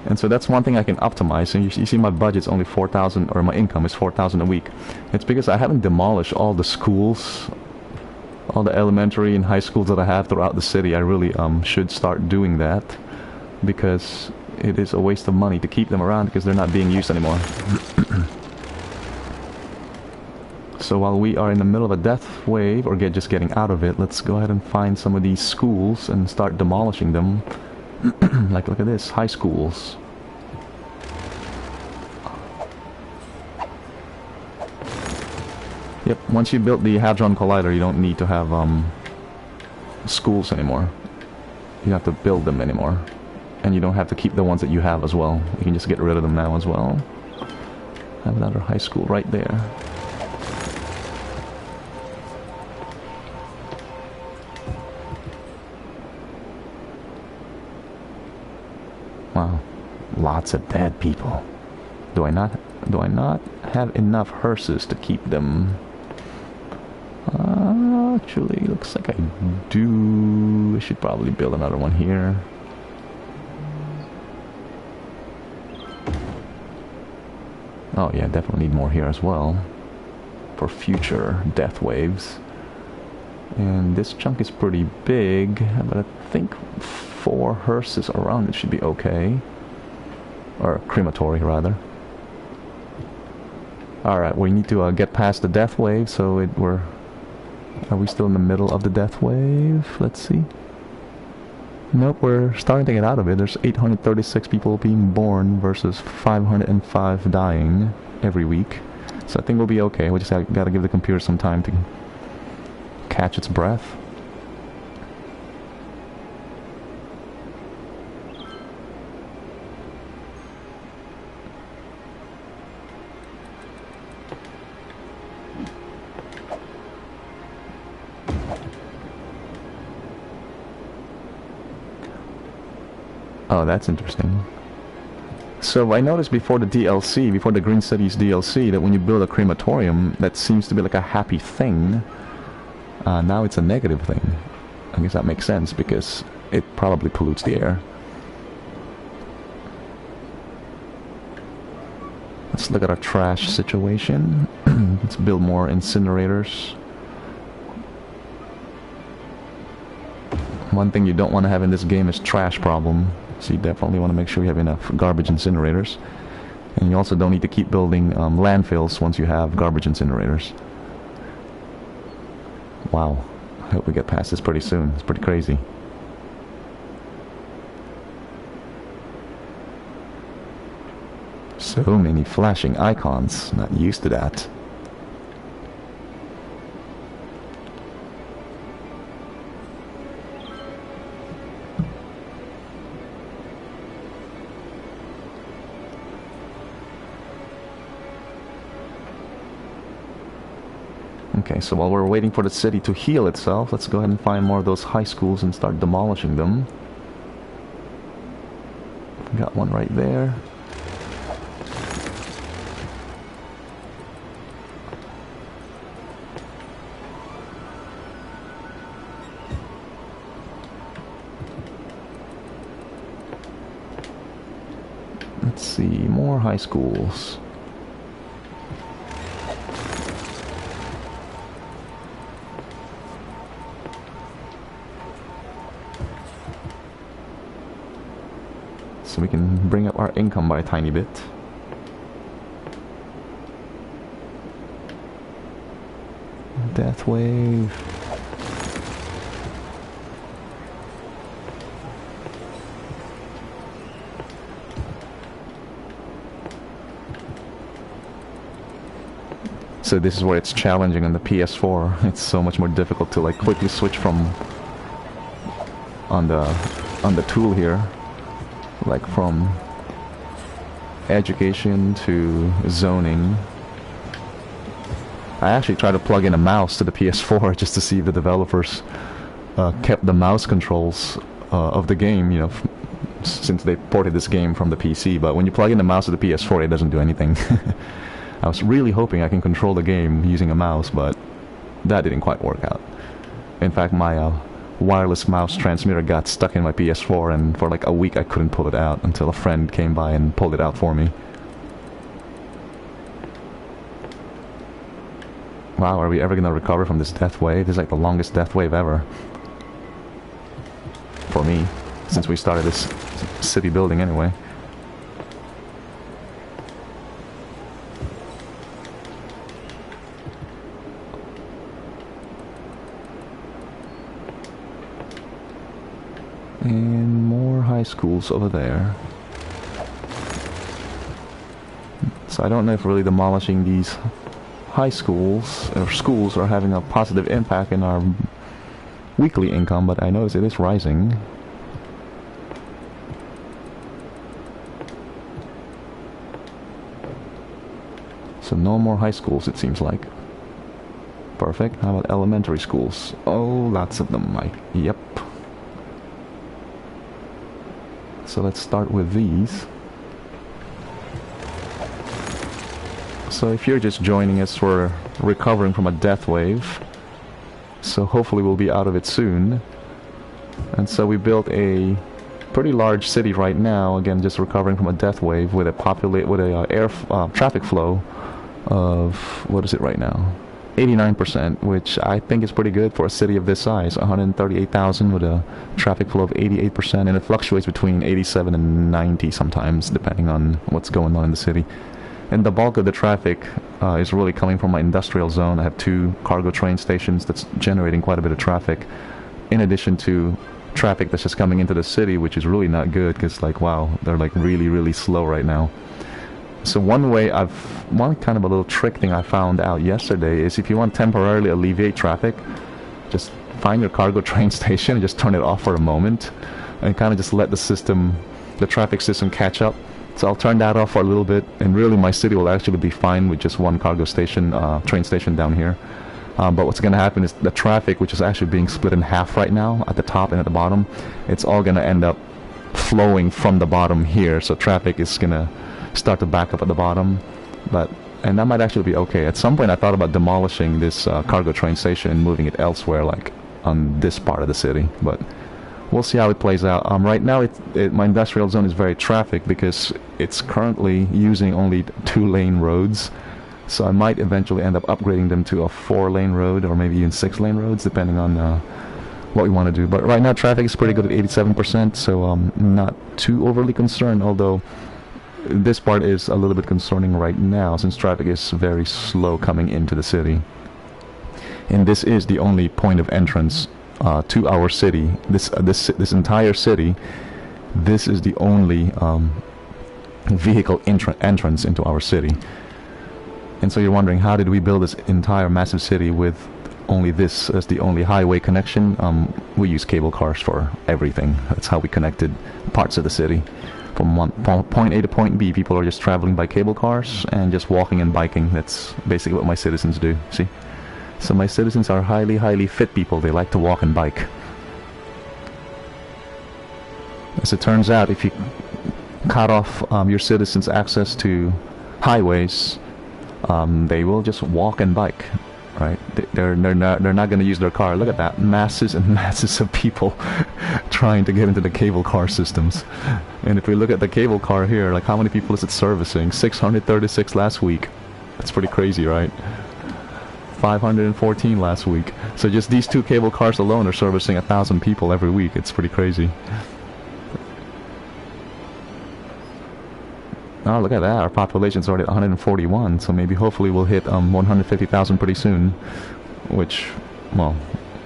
And so that's one thing I can optimize. And you see my budget's only 4,000, or my income is 4,000 a week. It's because I haven't demolished all the schools, all the elementary and high schools that I have throughout the city. I really should start doing that, because it is a waste of money to keep them around because they're not being used anymore. So while we are in the middle of a death wave, or just getting out of it, let's go ahead and find some of these schools and start demolishing them. Like, look at this, high schools. Yep, once you build the Hadron Collider, you don't need to have schools anymore. You don't have to build them anymore. And you don't have to keep the ones that you have as well. You can just get rid of them now as well. Have another high school right there. Wow, lots of dead people. Do I not have enough hearses to keep them? Actually, looks like I do. I should probably build another one here. Oh yeah, definitely need more here as well for future death waves. And this chunk is pretty big, but I think 4 hearses around it should be okay. Or crematory, rather. Alright, we need to get past the death wave, so are we still in the middle of the death wave? Let's see. Nope, we're starting to get out of it. There's 836 people being born versus 505 dying every week. So I think we'll be okay. We just gotta give the computer some time to catch its breath. Oh, that's interesting. So I noticed before the DLC, before the Green Cities DLC, that when you build a crematorium, that seems to be like a happy thing. Now it's a negative thing. I guess that makes sense, because it probably pollutes the air. Let's look at our trash situation. Let's build more incinerators. One thing you don't want to have in this game is trash problem. So you definitely want to make sure you have enough garbage incinerators. And you also don't need to keep building landfills once you have garbage incinerators. Wow. I hope we get past this pretty soon. It's pretty crazy. So many flashing icons. Not used to that. Okay, so while we're waiting for the city to heal itself, let's go ahead and find more of those high schools and start demolishing them. Got one right there. Let's see, more high schools. So we can bring up our income by a tiny bit. Death wave. So this is where it's challenging on the PS4. It's so much more difficult to like quickly switch from on the tool here, like from education to zoning. I actually tried to plug in a mouse to the PS4 just to see if the developers kept the mouse controls of the game, you know, since they ported this game from the PC. But when you plug in the mouse to the PS4, it doesn't do anything. I was really hoping I can control the game using a mouse, but that didn't quite work out. In fact, my wireless mouse transmitter got stuck in my PS4, and for like a week I couldn't pull it out until a friend came by and pulled it out for me. Wow, are we ever gonna recover from this death wave? This is like the longest death wave ever. For me, since we started this city building anyway. And more high schools over there. So I don't know if really demolishing these high schools or schools are having a positive impact in our weekly income, but I notice it is rising. So no more high schools, it seems like. Perfect. How about elementary schools? Oh, lots of them, Mike. Yep. So let's start with these. So if you're just joining us, we're recovering from a death wave. So hopefully we'll be out of it soon. And so we built a pretty large city right now, again just recovering from a death wave with a traffic flow of, what is it right now? 89%, which I think is pretty good for a city of this size. 138,000 with a traffic flow of 88%, and it fluctuates between 87 and 90 sometimes, depending on what's going on in the city. And the bulk of the traffic is really coming from my industrial zone. I have 2 cargo train stations that's generating quite a bit of traffic, in addition to traffic that's just coming into the city, which is really not good, because like, wow, they're like really slow right now. So one kind of a little trick thing I found out yesterday is if you want to temporarily alleviate traffic, just find your cargo train station and just turn it off for a moment and kind of just let the traffic system catch up. So I'll turn that off for a little bit, and really my city will actually be fine with just one cargo station, train station down here. But what's going to happen is the traffic, which is actually being split in half right now at the top and at the bottom, it's all going to end up flowing from the bottom here. So traffic is going to start to back up at the bottom, and that might actually be okay. At some point I thought about demolishing this cargo train station and moving it elsewhere, like on this part of the city, but we'll see how it plays out. Right now my industrial zone is very traffic because it's currently using only 2-lane roads, so I might eventually end up upgrading them to a 4-lane road or maybe even 6-lane roads, depending on what we want to do. But right now traffic is pretty good at 87%, so I'm not too overly concerned, although this part is a little bit concerning right now since traffic is very slow coming into the city. And this is the only point of entrance to our city. This entire city, this is the only vehicle entrance into our city. And so you're wondering, how did we build this entire massive city with only this as the only highway connection? We use cable cars for everything. That's how we connected parts of the city. From point A to point B, people are just traveling by cable cars and just walking and biking. That's basically what my citizens do, see? So my citizens are highly fit people. They like to walk and bike. As it turns out, if you cut off your citizens' access to highways, they will just walk and bike, right? They're not going to use their car. Look at that, masses and masses of people trying to get into the cable car systems. And if we look at the cable car here, like how many people is it servicing? 636 last week. That's pretty crazy, right? 514 last week. So just these 2 cable cars alone are servicing 1,000 people every week. It's pretty crazy. Oh, look at that. Our population's already at 141, so maybe hopefully we'll hit 150,000 pretty soon, which, well,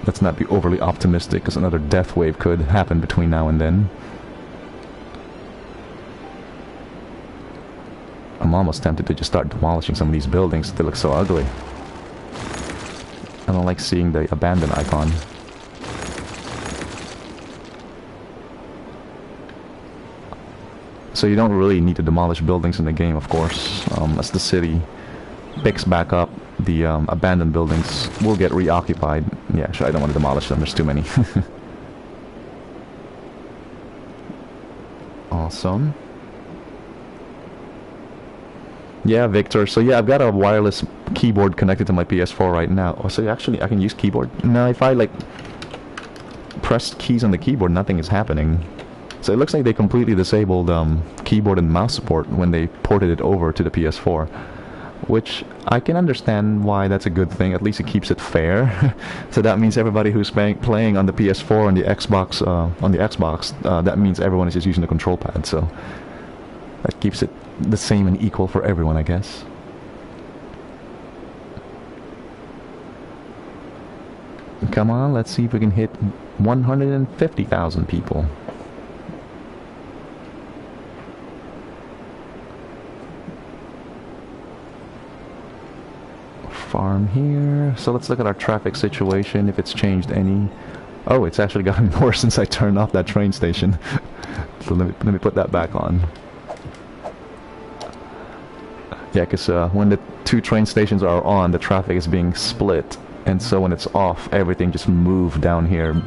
let's not be overly optimistic because another death wave could happen between now and then. I'm almost tempted to just start demolishing some of these buildings. They look so ugly. I don't like seeing the abandoned icon. So you don't really need to demolish buildings in the game, of course. As the city picks back up, the abandoned buildings will get reoccupied. Yeah, sure, I don't want to demolish them, there's too many. Awesome. Yeah, Victor. So yeah, I've got a wireless keyboard connected to my PS4 right now. Oh, so actually I can use keyboard? Now if I like press keys on the keyboard, nothing is happening. So it looks like they completely disabled keyboard and mouse support when they ported it over to the PS4, which I can understand why that's a good thing. At least it keeps it fair. So that means everybody who's playing on the PS4 and the Xbox, that means everyone is just using the control pad. So that keeps it the same and equal for everyone, I guess. Come on, let's see if we can hit 150,000 people. Farm here. So let's look at our traffic situation, if it's changed any. Oh, it's actually gotten worse since I turned off that train station. So let me put that back on. Yeah, because when the two train stations are on, the traffic is being split. And so when it's off, everything just moved down here.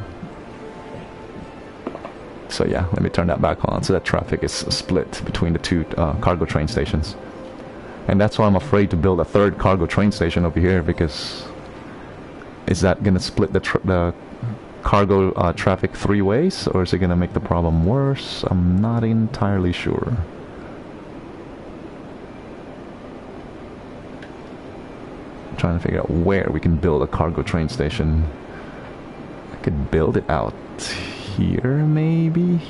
So yeah, let me turn that back on. So that traffic is split between the two cargo train stations. And that's why I'm afraid to build a third cargo train station over here, because is that going to split the cargo traffic three ways, or is it going to make the problem worse? I'm not entirely sure. I'm trying to figure out where we can build a cargo train station. I could build it out here, maybe?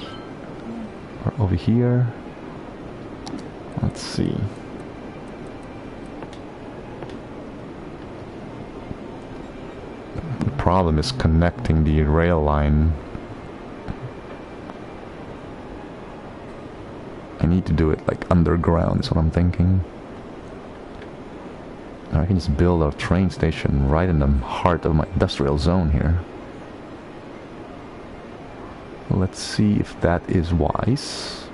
Or over here? Let's see. The problem is connecting the rail line. I need to do it like underground is what I'm thinking. I can just build a train station right in the heart of my industrial zone here. Let's see if that is wise.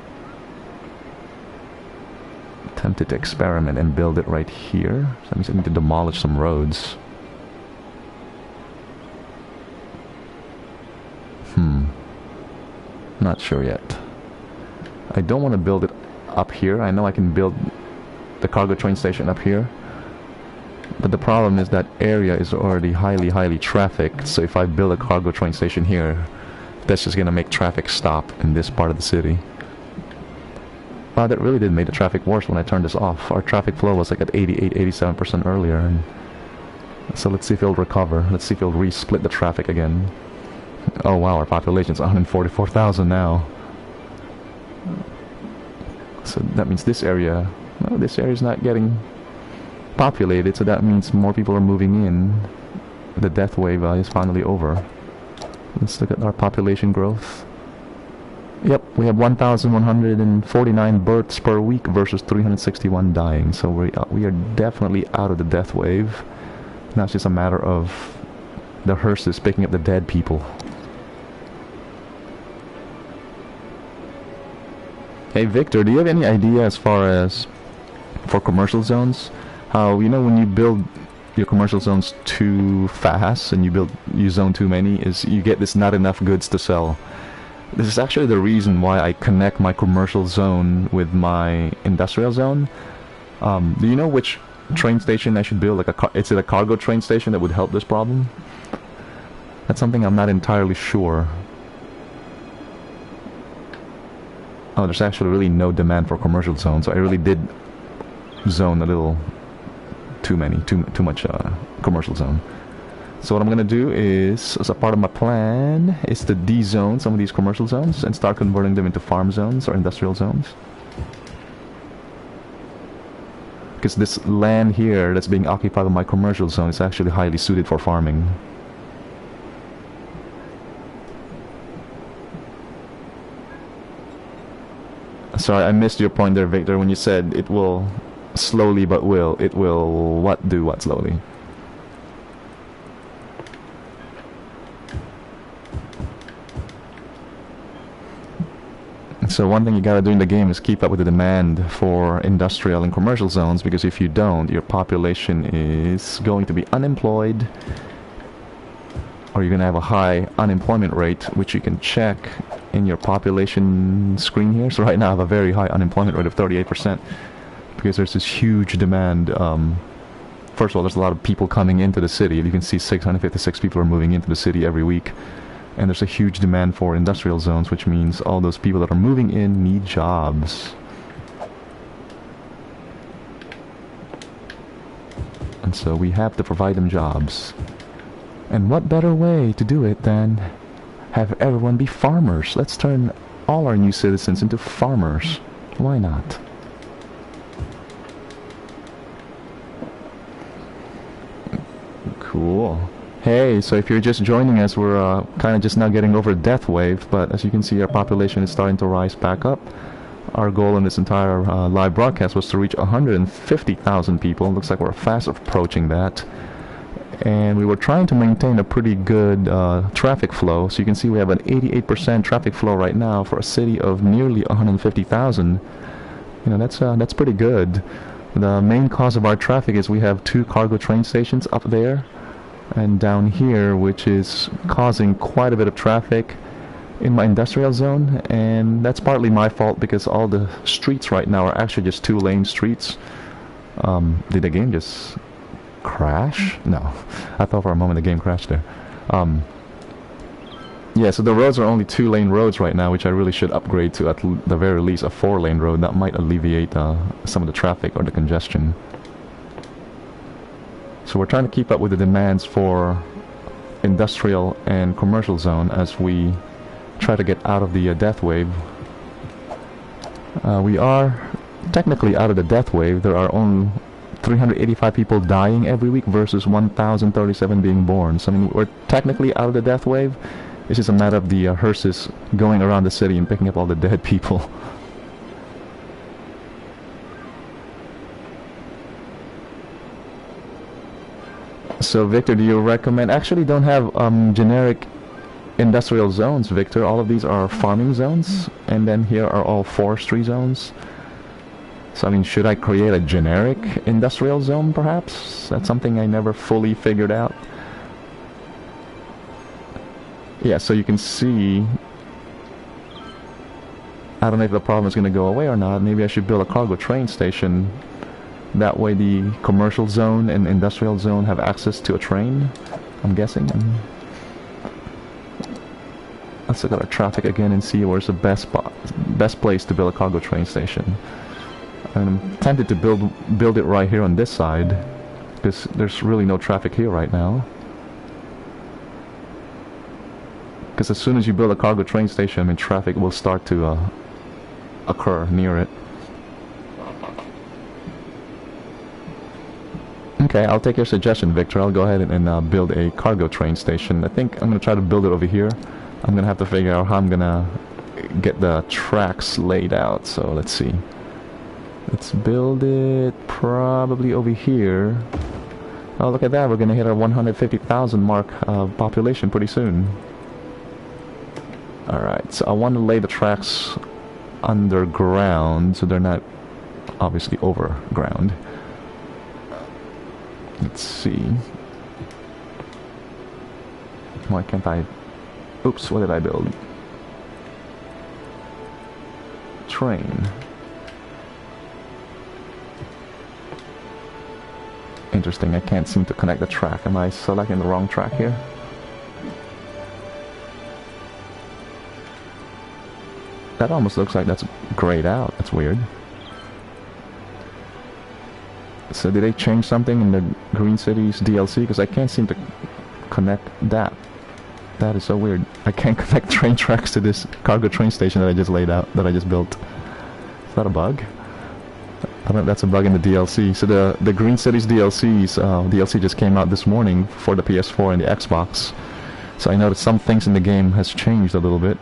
Tempted to experiment and build it right here. So that means I need to demolish some roads. Not sure yet. I don't want to build it up here. I know I can build the cargo train station up here. But the problem is that area is already highly trafficked. So if I build a cargo train station here, that's just going to make traffic stop in this part of the city. Wow, that really did make the traffic worse when I turned this off. Our traffic flow was like at 87% earlier. And so let's see if it'll recover. Let's see if it'll re-split the traffic again. Oh wow, our population's 144,000 now. So that means this area... Well, this area's not getting populated, so that means more people are moving in. The death wave is finally over. Let's look at our population growth. Yep, we have 1,149 births per week versus 361 dying. So we are definitely out of the death wave. Now it's just a matter of the hearses picking up the dead people. Hey Victor, do you have any idea as far as for commercial zones? How, you know, when you build your commercial zones too fast and you zone too many, is you get this not enough goods to sell. This is actually the reason why I connect my commercial zone with my industrial zone. Do you know which train station I should build? Like is it a cargo train station that would help this problem? That's something I'm not entirely sure. Oh, there's actually really no demand for commercial zones, so I really did zone a little too much commercial zone. So what I'm gonna do is, as a part of my plan, is to de-zone some of these commercial zones and start converting them into farm zones or industrial zones. Because this land here that's being occupied by my commercial zone is actually highly suited for farming. Sorry, I missed your point there, Victor, when you said it will slowly but will. It will what do what slowly? So one thing you gotta do in the game is keep up with the demand for industrial and commercial zones, because if you don't, your population is going to be unemployed, or you're gonna have a high unemployment rate, which you can check in your population screen here. So right now I have a very high unemployment rate of 38%, because there's this huge demand. First of all, there's a lot of people coming into the city. You can see 656 people are moving into the city every week. And there's a huge demand for industrial zones, which means all those people that are moving in need jobs. And so we have to provide them jobs. And what better way to do it than have everyone be farmers? Let's turn all our new citizens into farmers. Why not? Cool. Hey, so if you're just joining us, we're kind of just now getting over a death wave, but as you can see, our population is starting to rise back up. Our goal in this entire live broadcast was to reach 150,000 people. Looks like we're fast approaching that. And we were trying to maintain a pretty good traffic flow. So you can see we have an 88% traffic flow right now for a city of nearly 150,000. You know, that's pretty good. The main cause of our traffic is we have 2 cargo train stations up there and down here, which is causing quite a bit of traffic in my industrial zone, and that's partly my fault because all the streets right now are actually just 2-lane streets. Did the game just crash? No, I thought for a moment the game crashed there. Yeah, so the roads are only 2-lane roads right now, which I really should upgrade to at the very least a 4-lane road. That might alleviate some of the traffic or the congestion. So we're trying to keep up with the demands for industrial and commercial zone as we try to get out of the death wave. We are technically out of the death wave. There are only 385 people dying every week versus 1,037 being born. So I mean, we're technically out of the death wave. It's just a matter of the hearses going around the city and picking up all the dead people. So Victor, do you recommend? Actually, don't have generic industrial zones, Victor. All of these are farming zones, and then here are all forestry zones. So I mean, should I create a generic industrial zone, perhaps? That's something I never fully figured out. Yeah, so you can see, I don't know if the problem is going to go away or not. Maybe I should build a cargo train station. That way the commercial zone and industrial zone have access to a train, I'm guessing. Let's look at our traffic again and see where's the best place to build a cargo train station. I'm tempted to build it right here on this side, because there's really no traffic here right now. Because as soon as you build a cargo train station, I mean, traffic will start to occur near it. Okay, I'll take your suggestion, Victor. I'll go ahead and build a cargo train station. I think I'm going to try to build it over here. I'm going to have to figure out how I'm going to get the tracks laid out. So let's see. Let's build it probably over here. Oh, look at that. We're going to hit our 150,000 mark population pretty soon. Alright, so I want to lay the tracks underground so they're not obviously overground. Let's see. Why can't I... Oops, what did I build? Train. Interesting, I can't seem to connect the track. Am I selecting the wrong track here? That almost looks like that's grayed out. That's weird. So did they change something in the Green Cities DLC? Because I can't seem to connect that. That is so weird. I can't connect train tracks to this cargo train station that I just laid out, that I just built. Is that a bug? I don't know if that's a bug in the DLC. So the Green Cities DLC just came out this morning for the PS4 and the Xbox. So I noticed some things in the game has changed a little bit.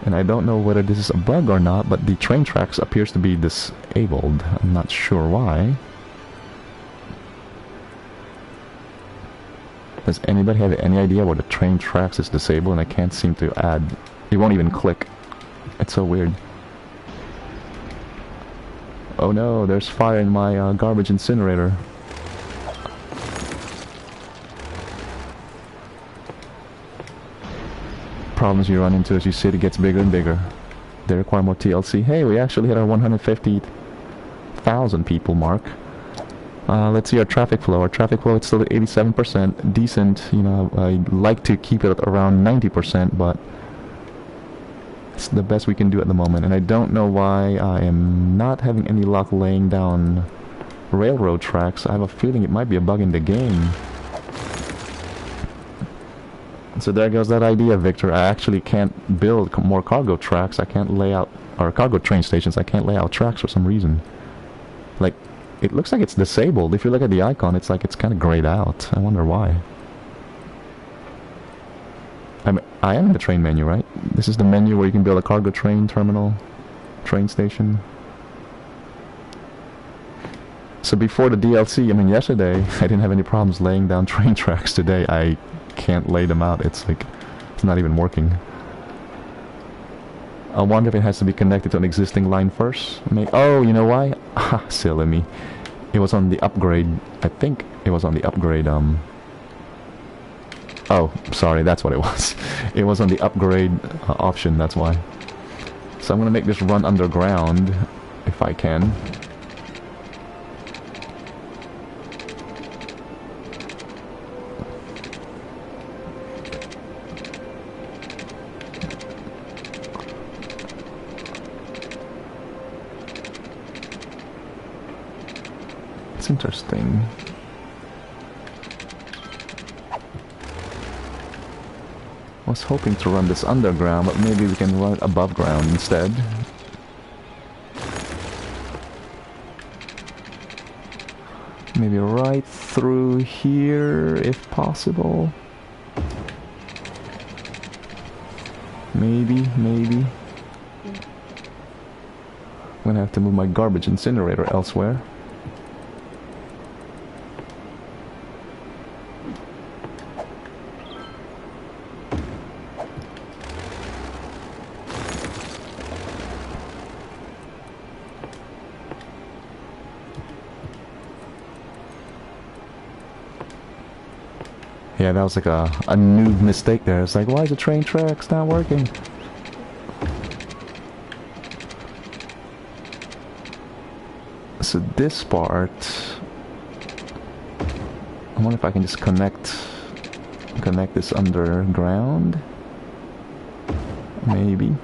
And I don't know whether this is a bug or not, but the train tracks appears to be disabled. I'm not sure why. Does anybody have any idea where the train tracks is disabled and I can't seem to add... It won't even click. It's so weird. Oh no, there's fire in my garbage incinerator. Problems you run into as your city gets bigger and bigger. They require more TLC. Hey, we actually hit our 150,000 people mark. Let's see our traffic flow. Our traffic flow is still at 87%. Decent. You know, I like to keep it at around 90%, but it's the best we can do at the moment. And I don't know why I am not having any luck laying down railroad tracks. I have a feeling it might be a bug in the game. So there goes that idea, Victor. I actually can't build more cargo tracks. I can't lay out, or cargo train stations. I can't lay out tracks for some reason. Like, it looks like it's disabled. If you look at the icon, it's like it's kind of grayed out. I wonder why. I am in the train menu, right? This is the menu where you can build a cargo train terminal, train station. So before the DLC, I mean yesterday, I didn't have any problems laying down train tracks. Today, I can't lay them out. It's like, it's not even working. I wonder if it has to be connected to an existing line first. Oh, you know why? Ah, silly me. It was on the upgrade. I think it was on the upgrade, Oh, sorry, that's what it was. It was on the upgrade option, that's why. So I'm gonna make this run underground, if I can. It's interesting. I was hoping to run this underground, but maybe we can run it above ground instead. Maybe right through here, if possible. Maybe. I'm gonna have to move my garbage incinerator elsewhere. Yeah, that was like a noob mistake there. It's like, why is the train tracks not working? So this part, I wonder if I can just connect this underground. Maybe.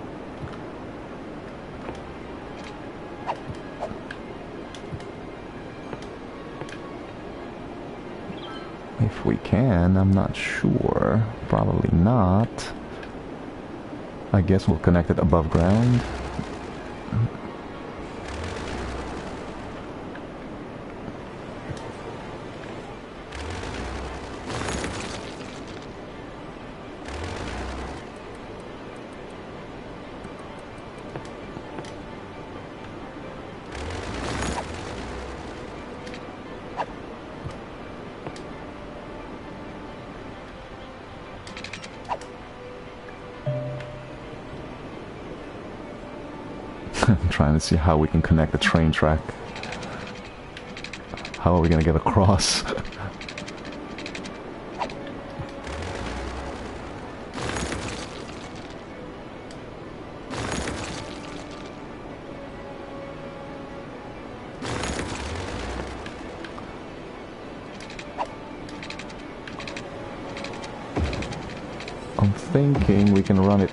If we can, I'm not sure. Probably not. I guess we'll connect it above ground. Trying to see how we can connect the train track. How are we gonna get across? I'm thinking we can run it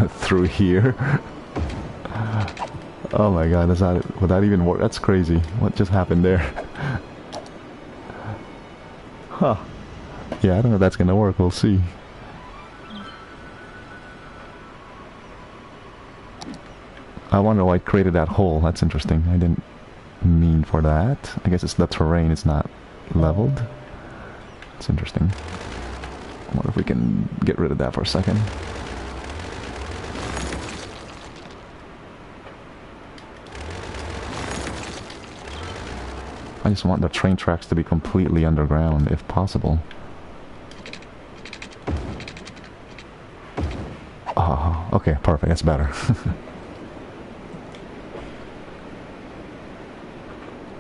through here. Oh my god, would that even work? That's crazy. What just happened there? Huh. Yeah, I don't know if that's gonna work. We'll see. I wonder why it created that hole. That's interesting. I didn't mean for that. I guess it's the terrain. It's not leveled. It's interesting. I wonder if we can get rid of that for a second. I just want the train tracks to be completely underground, if possible. Oh, okay, perfect. That's better.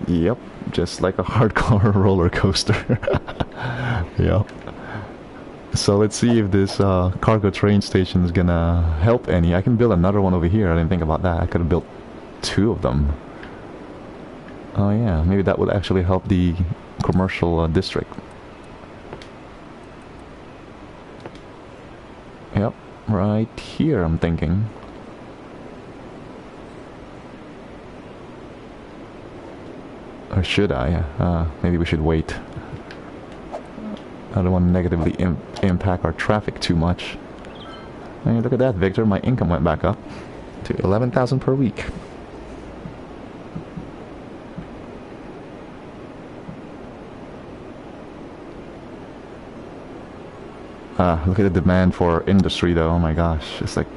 Yep, just like a hardcore roller coaster. Yep. So let's see if this cargo train station is gonna help any. I can build another one over here. I didn't think about that. I could have built 2 of them. Oh yeah, maybe that would actually help the commercial district. Yep, right here I'm thinking. Or should I? Maybe we should wait. I don't want to negatively impact our traffic too much. Hey, look at that, Victor. My income went back up to 11,000 per week. Look at the demand for industry, though. Oh my gosh, it's like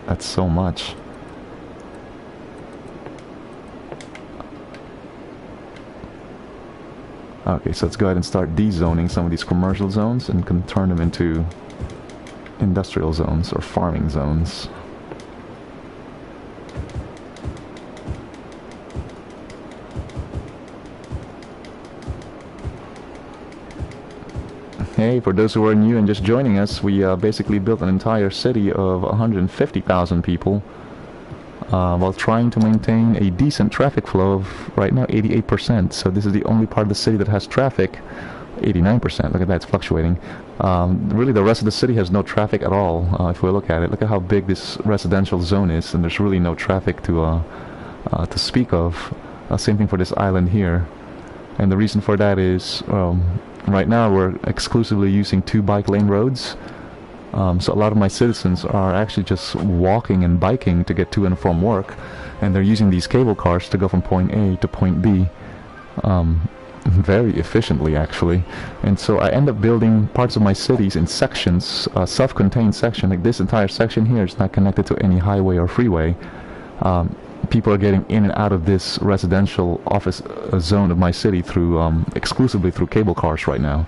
that's so much. Okay, so let's go ahead and start dezoning some of these commercial zones and can turn them into industrial zones or farming zones. Hey, for those who are new and just joining us, we basically built an entire city of 150,000 people while trying to maintain a decent traffic flow of, right now, 88%. So this is the only part of the city that has traffic. 89%. Look at that, it's fluctuating. Really, the rest of the city has no traffic at all. If we look at it, look at how big this residential zone is, and there's really no traffic to speak of. Same thing for this island here. And the reason for that is, right now we're exclusively using 2 bike lane roads. So a lot of my citizens are actually just walking and biking to get to and from work, and they're using these cable cars to go from point A to point B very efficiently, actually. And so I end up building parts of my cities in sections, self-contained section. Like this entire section here is not connected to any highway or freeway. People are getting in and out of this residential office zone of my city through exclusively through cable cars right now.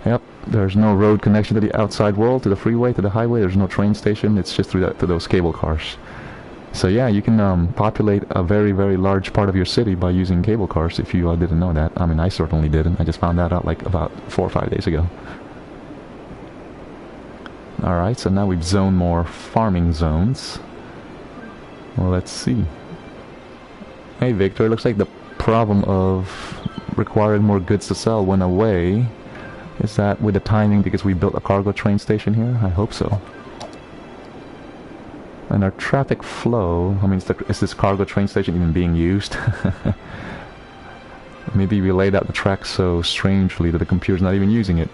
Yep, there's no road connection to the outside world, to the freeway, to the highway. There's no train station. It's just through to those cable cars. So yeah, you can populate a very, very large part of your city by using cable cars if you didn't know that. I mean, I certainly didn't. I just found that out like about 4 or 5 days ago. Alright, so now we've zoned more farming zones. Well, let's see. Hey Victor, looks like the problem of requiring more goods to sell went away. Is that with the timing because we built a cargo train station here? I hope so. And our traffic flow, I mean, is this cargo train station even being used? Maybe we laid out the track so strangely that the computer's not even using it.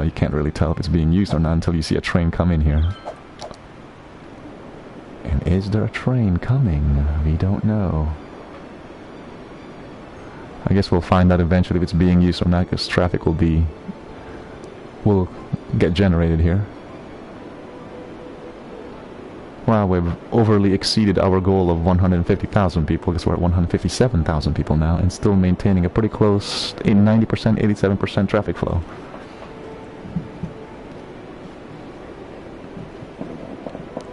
You can't really tell if it's being used or not until you see a train come in here. And is there a train coming? We don't know. I guess we'll find out eventually if it's being used or not, because traffic will get generated here. Wow, we've overly exceeded our goal of 150,000 people, because we're at 157,000 people now, and still maintaining a pretty close 90%, 87% traffic flow.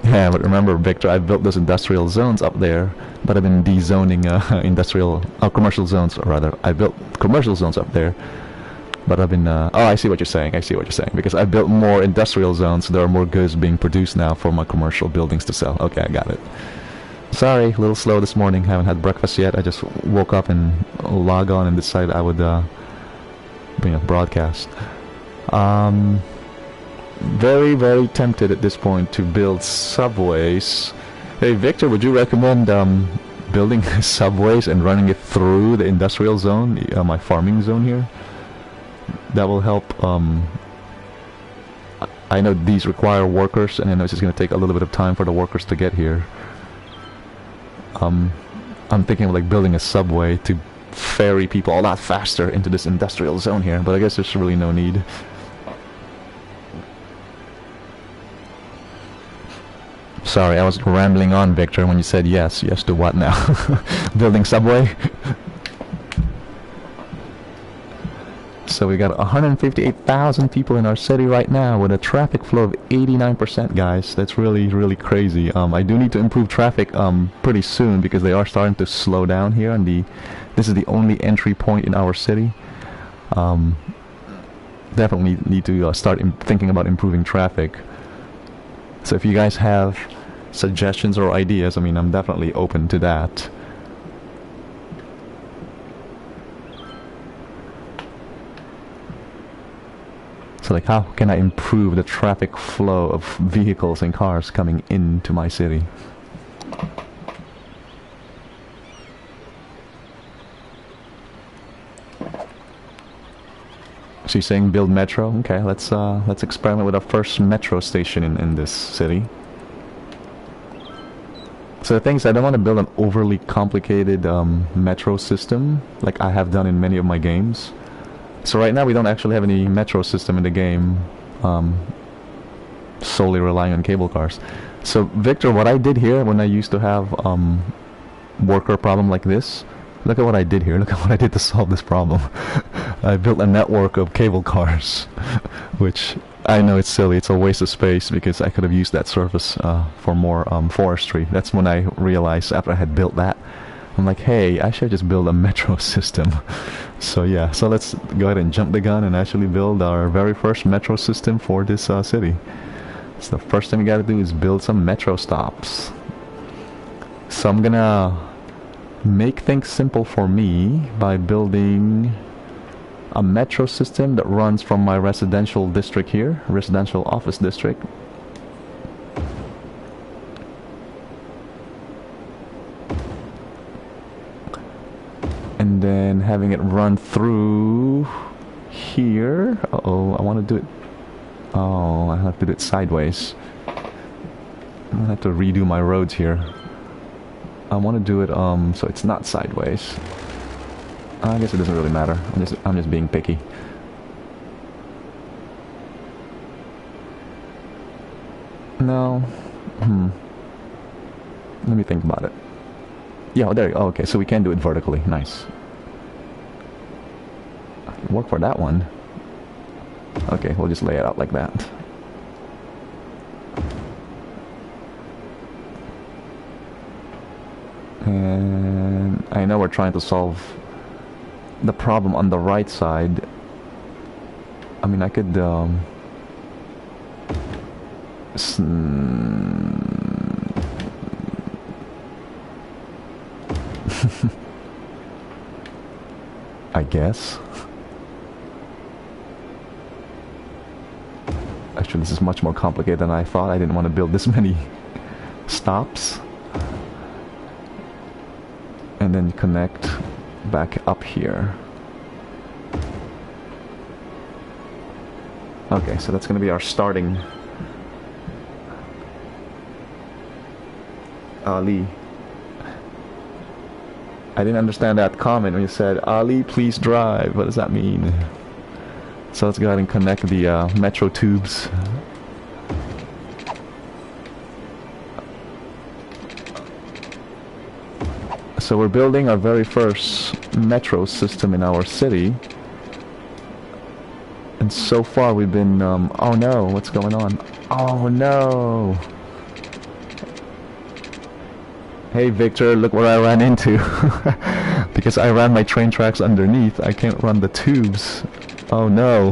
Yeah, but remember, Victor, I built those industrial zones up there, but I've been dezoning commercial zones, or rather, I built commercial zones up there, but I've been, oh, I see what you're saying, because I built more industrial zones, so there are more goods being produced now for my commercial buildings to sell. Okay, I got it. Sorry, a little slow this morning, haven't had breakfast yet. I just woke up and logged on and decided I would, broadcast. Very, very tempted at this point to build subways. Hey Victor, would you recommend building subways and running it through the industrial zone, my farming zone here? That will help. I know these require workers, and I know it's just going to take a little bit of time for the workers to get here. I'm thinking of like building a subway to ferry people a lot faster into this industrial zone here, but I guess there's really no need. Sorry, I was rambling on, Victor, when you said yes. Yes to what now? Building subway? So we got 158,000 people in our city right now with a traffic flow of 89%, guys. That's really, really crazy. I do need to improve traffic pretty soon because they are starting to slow down here, and this is the only entry point in our city. Definitely need to start thinking about improving traffic. So if you guys have suggestions or ideas, I mean, I'm definitely open to that. So like, how can I improve the traffic flow of vehicles and cars coming into my city? So you're saying build metro? Okay, let's experiment with our first metro station in this city. So the thing is, I don't want to build an overly complicated metro system like I have done in many of my games. So right now we don't actually have any metro system in the game, solely relying on cable cars. So Victor, what I did here when I used to have worker problem like this, look at what I did here. Look at what I did to solve this problem. I built a network of cable cars, which I know it's silly. It's a waste of space because I could have used that surface for more forestry. That's when I realized after I had built that, I'm like, hey, I should just build a metro system. So yeah, so let's go ahead and jump the gun and actually build our very first metro system for this city. So the first thing we gotta do is build some metro stops. So I'm gonna make things simple for me by building a metro system that runs from my residential district here, residential office district. And then having it run through here. Uh-oh, I want to do it. Oh, I have to do it sideways. I'm gonna have to redo my roads here. I want to do it so it's not sideways. I guess it doesn't really matter. I'm just being picky. No. Let me think about it. Yeah, there you go. Oh, okay, so we can do it vertically. Nice. Work for that one. Okay, we'll just lay it out like that. And I know we're trying to solve the problem on the right side. I mean, I could I guess. Actually, this is much more complicated than I thought. I didn't want to build this many stops. And then connect back up here. Okay, so that's going to be our starting. Ali. I didn't understand that comment when you said, Ali, please drive. What does that mean? So let's go ahead and connect the metro tubes. So we're building our very first metro system in our city. And so far we've been, oh no, what's going on? Oh no! Hey Victor, look what I ran into. Because I ran my train tracks underneath, I can't run the tubes. Oh no.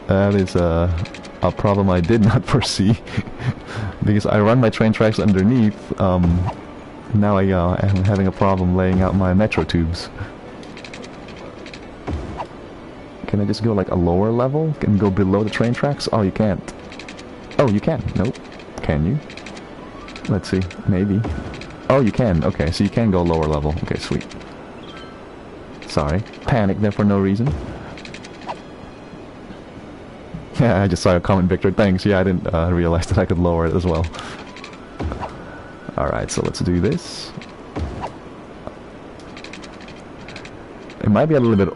That is a problem I did not foresee. Because I run my train tracks underneath, now I'm having a problem laying out my metro tubes. Can I just go like a lower level? Can go below the train tracks? Oh, you can't. Oh, you can. Nope. Can you? Let's see. Maybe. Oh, you can. Okay, so you can go lower level. Okay, sweet. Sorry. Panic there for no reason. Yeah, I just saw a comment, Victor. Thanks. Yeah, I didn't realize that I could lower it as well. Alright, so let's do this. It might be a little bit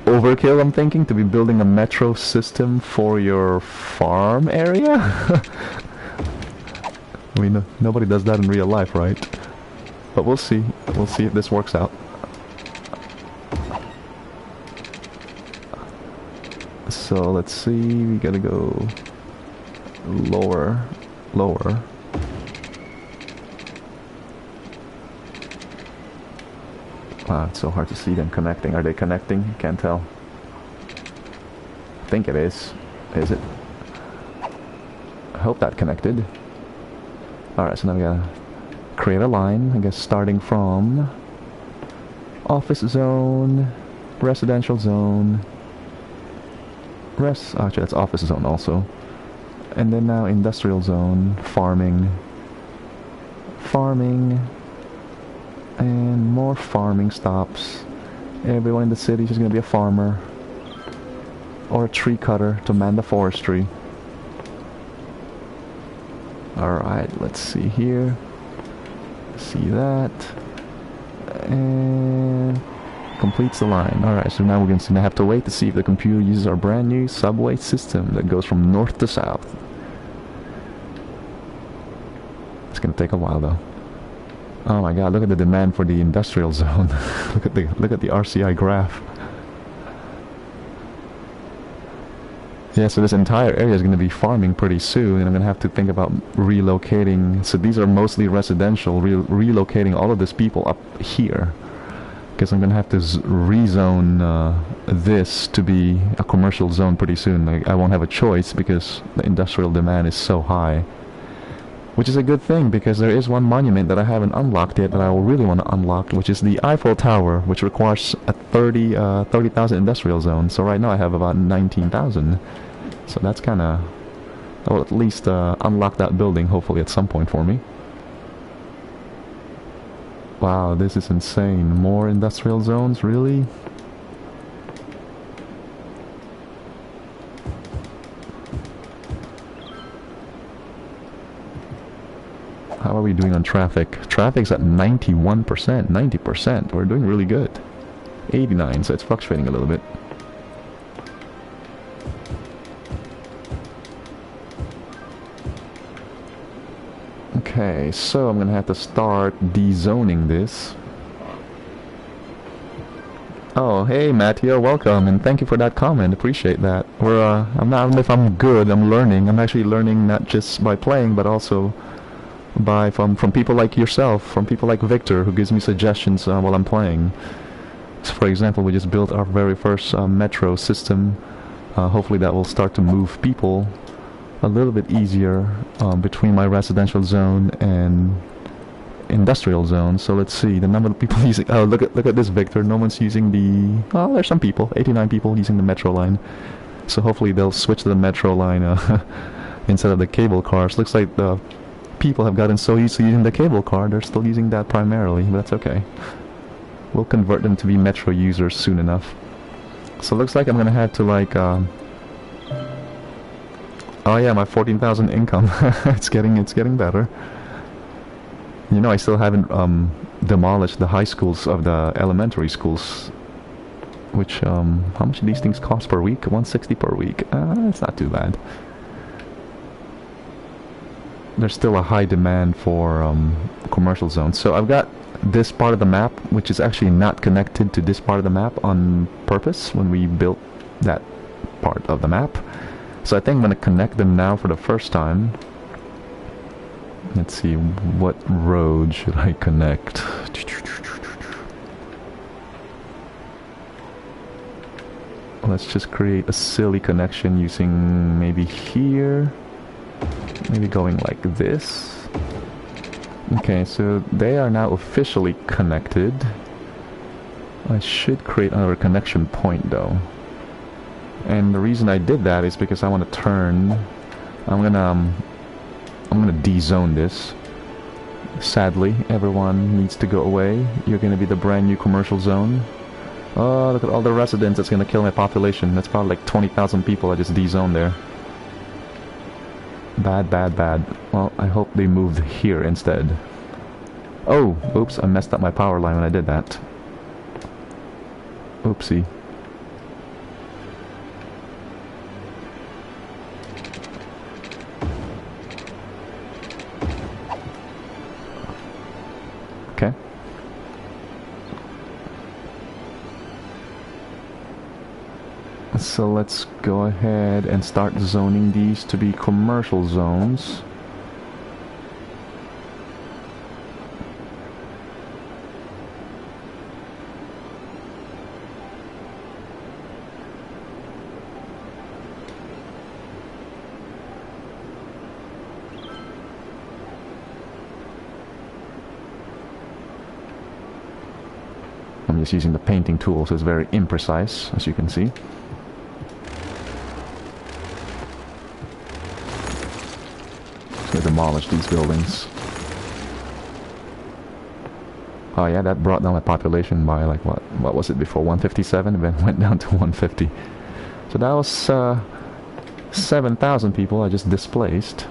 overkill, I'm thinking, to be building a metro system for your farm area. I mean, nobody does that in real life, right? But we'll see. We'll see if this works out. So let's see, we gotta go lower. Wow, it's so hard to see them connecting. Are they connecting? Can't tell. I think it is. Is it? I hope that connected. Alright, so now we gotta create a line, I guess starting from office zone, residential zone, actually that's office zone also. And then now industrial zone, farming, and more farming stops. Everyone in the city is just gonna be a farmer or a tree cutter to man the forestry. Alright, let's see here. See that. And completes the line. Alright, so now we're going to have to wait to see if the computer uses our brand new subway system that goes from north to south. It's going to take a while though. Oh my god, look at the demand for the industrial zone. look at the RCI graph. Yeah, so this entire area is going to be farming pretty soon, and I'm going to have to think about relocating. So these are mostly residential, relocating all of these people up here. Because I'm going to have to rezone this to be a commercial zone pretty soon. Like, I won't have a choice because the industrial demand is so high. Which is a good thing, because there is one monument that I haven't unlocked yet that I will really want to unlock, which is the Eiffel Tower, which requires a 30,000 industrial zone. So right now I have about 19,000. So that's kind of... I will at least unlock that building, hopefully at some point for me. Wow, this is insane. More industrial zones, really? How are we doing on traffic? Traffic's at 91%, 90%. We're doing really good. 89, so it's fluctuating a little bit. Okay, so I'm gonna have to start dezoning this. Oh, hey Matteo, welcome, and thank you for that comment. Appreciate that. I'm not if I'm good. I'm learning. I'm actually learning not just by playing, but also from people like yourself, from people like Victor, who gives me suggestions while I'm playing. So for example, we just built our very first metro system. Hopefully that will start to move people a little bit easier between my residential zone and industrial zone. So let's see the number of people using... Oh, look at this, Victor. No one's using the... Oh, there's some people. 89 people using the metro line. So hopefully they'll switch to the metro line instead of the cable cars. Looks like the people have gotten so used to using the cable car, they're still using that primarily, but that's okay. We'll convert them to be metro users soon enough. So looks like I'm gonna have to like oh yeah, my 14,000 income. it's getting better. You know, I still haven't demolished the high schools of the elementary schools, which how much do these things cost per week? 160 per week. It's not too bad. There's still a high demand for commercial zones. So I've got this part of the map, which is actually not connected to this part of the map on purpose when we built that part of the map. So I think I'm going to connect them now for the first time. Let's see, what road should I connect? Let's just create a silly connection using maybe here. Maybe going like this. Okay, so they are now officially connected. I should create another connection point though. And the reason I did that is because I want to turn... I'm gonna de-zone this. Sadly, everyone needs to go away. You're gonna be the brand new commercial zone. Oh, look at all the residents. That's gonna kill my population. That's probably like 20,000 people I just de-zoned there. Bad, bad, bad. Well, I hope they moved here instead. Oh, oops, I messed up my power line when I did that. Oopsie. Okay. So let's go ahead and start zoning these to be commercial zones. I'm just using the painting tool, so it's very imprecise, as you can see. So demolish these buildings. Oh yeah, that brought down my population by like what was it before? 157, and then went down to 150. So that was 7,000 people I just displaced.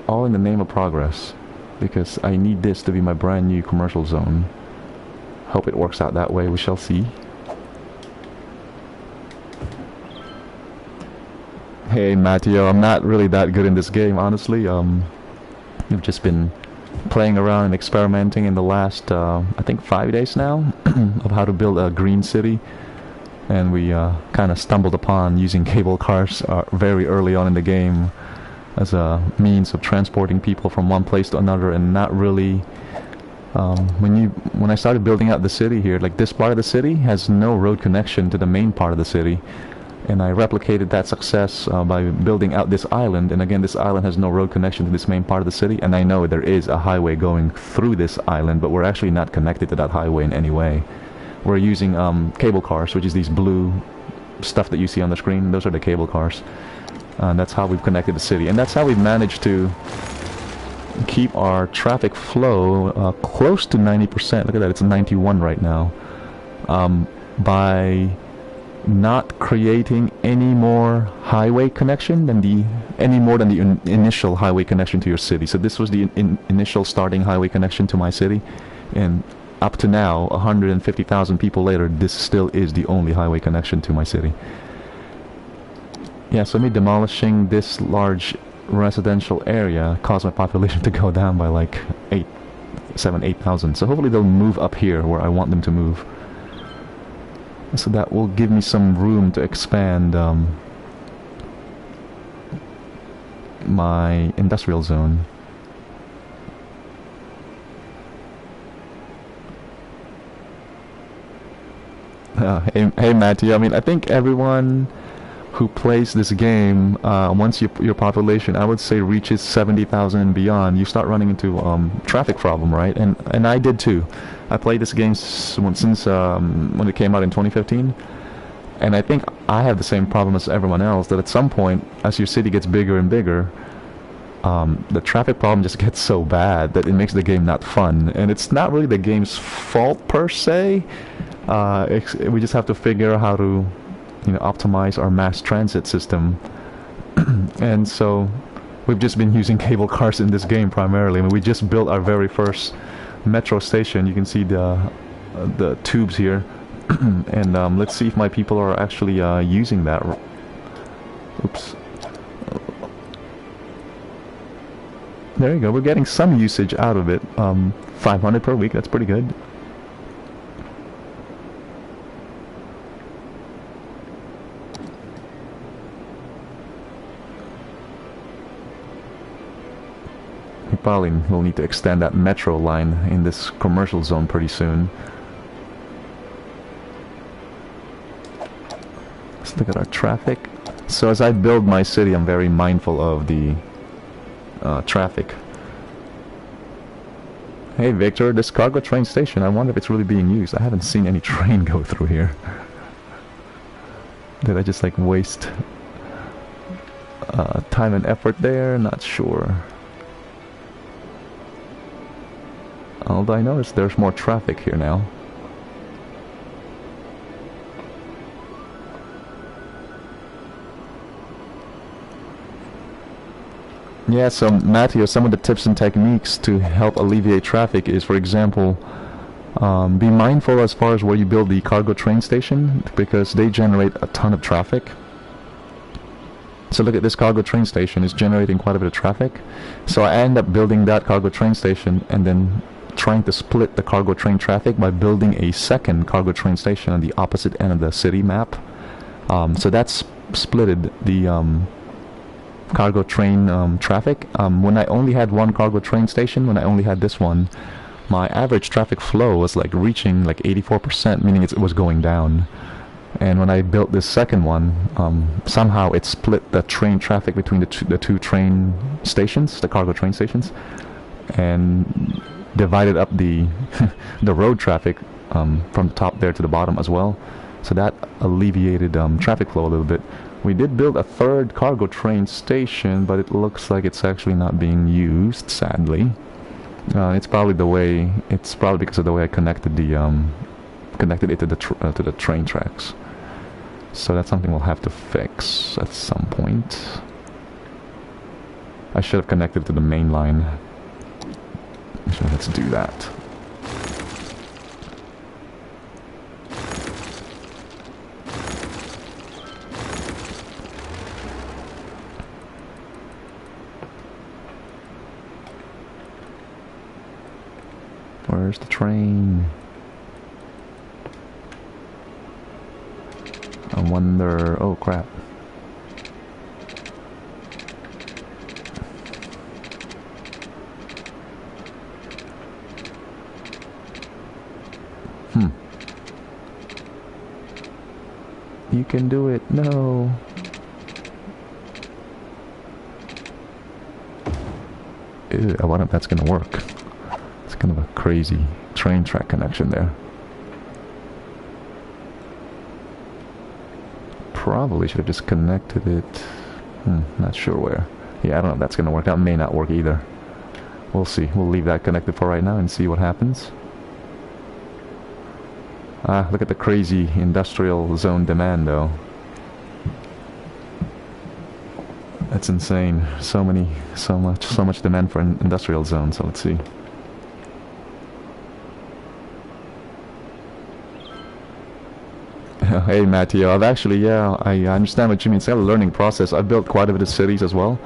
All in the name of progress. Because I need this to be my brand new commercial zone. Hope it works out that way, we shall see. Hey Matteo, I'm not really that good in this game, honestly. I've just been playing around and experimenting in the last, I think 5 days now, of how to build a green city. And we kind of stumbled upon using cable cars very early on in the game as a means of transporting people from one place to another, and not really when I started building out the city here, like this part of the city has no road connection to the main part of the city, and I replicated that success by building out this island. And again, this island has no road connection to this main part of the city, and I know there is a highway going through this island, but we're actually not connected to that highway in any way. We're using cable cars, which is these blue stuff that you see on the screen. Those are the cable cars. And that's how we've connected the city, and that's how we've managed to keep our traffic flow close to 90%. Look at that, it's 91 right now, by not creating any more highway connection than the initial highway connection to your city. So this was the initial starting highway connection to my city, and up to now, 150,000 people later, this still is the only highway connection to my city. Yeah, so me demolishing this large residential area caused my population to go down by like 8,000. So hopefully they'll move up here where I want them to move. So that will give me some room to expand my industrial zone. Hey Matthew, I mean, I think everyone who plays this game, once your population, I would say, reaches 70,000 and beyond, you start running into traffic problem, right? And I did too. I played this game since when it came out in 2015, and I think I have the same problem as everyone else, that at some point, as your city gets bigger and bigger, the traffic problem just gets so bad that it makes the game not fun. And it's not really the game's fault per se. We just have to figure out how to, optimize our mass transit system. And so we've just been using cable cars in this game primarily. I mean, we just built our very first metro station. You can see the tubes here. And let's see if my people are actually using that. Oops. There you go, we're getting some usage out of it. 500 per week, that's pretty good. We probably will need to extend that metro line in this commercial zone pretty soon. Let's look at our traffic. So as I build my city, I'm very mindful of the traffic. Hey Victor, this cargo train station, I wonder if it's really being used. I haven't seen any train go through here. Did I just like waste time and effort there? Not sure. Although I notice there's more traffic here now. Yeah, so Matthew, some of the tips and techniques to help alleviate traffic is, for example, be mindful as far as where you build the cargo train station, because they generate a ton of traffic. So look at this cargo train station, it's generating quite a bit of traffic. So I end up building that cargo train station and then trying to split the cargo train traffic by building a second cargo train station on the opposite end of the city map. So that's splitted the cargo train traffic. When I only had one cargo train station, when I only had this one, my average traffic flow was like reaching like 84%, meaning it was going down. And when I built this second one, somehow it split the train traffic between the two train stations, the cargo train stations, and divided up the the road traffic from the top there to the bottom as well. So that alleviated traffic flow a little bit. We did build a third cargo train station, but it looks like it's actually not being used, sadly. It's probably because of the way I connected it to the train tracks. So that's something we'll have to fix at some point. I should have connected to the main line. So let's do that. Where's the train? I wonder... Oh, crap. You can do it. No. Ew, I wonder if that's gonna work. It's kind of a crazy train track connection there. Probably should have just connected it. Not sure where. Yeah, I don't know if that's gonna work. That may not work either. We'll see. We'll leave that connected for right now and see what happens. Look at the crazy industrial zone demand, though. That's insane. So much demand for an industrial zone. So let's see. Hey, Matteo. I've actually, I understand what you mean. It's kind of a learning process. I've built quite a bit of cities as well.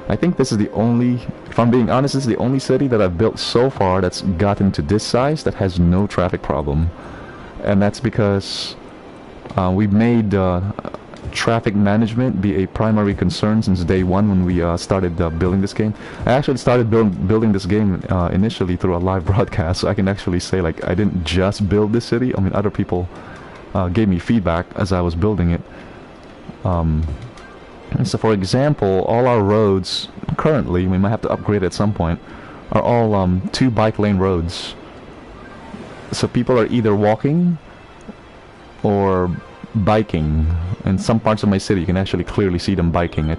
I think this is the only, if I'm being honest, this is the only city that I've built so far that's gotten to this size that has no traffic problem. And that's because we've made traffic management be a primary concern since day one when we started building this game. I actually started building this game initially through a live broadcast, so I can actually say, like, I didn't just build this city. I mean, other people gave me feedback as I was building it. So for example, all our roads currently, we might have to upgrade at some point, are all 2 bike lane roads. So people are either walking or biking. In some parts of my city you can actually clearly see them biking. I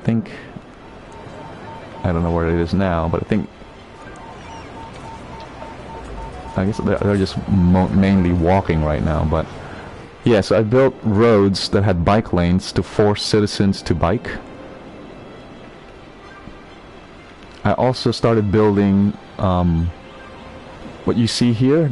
don't know where it is now, but I guess they're just mainly walking right now. But yeah, so I built roads that had bike lanes to force citizens to bike. I also started building what you see here.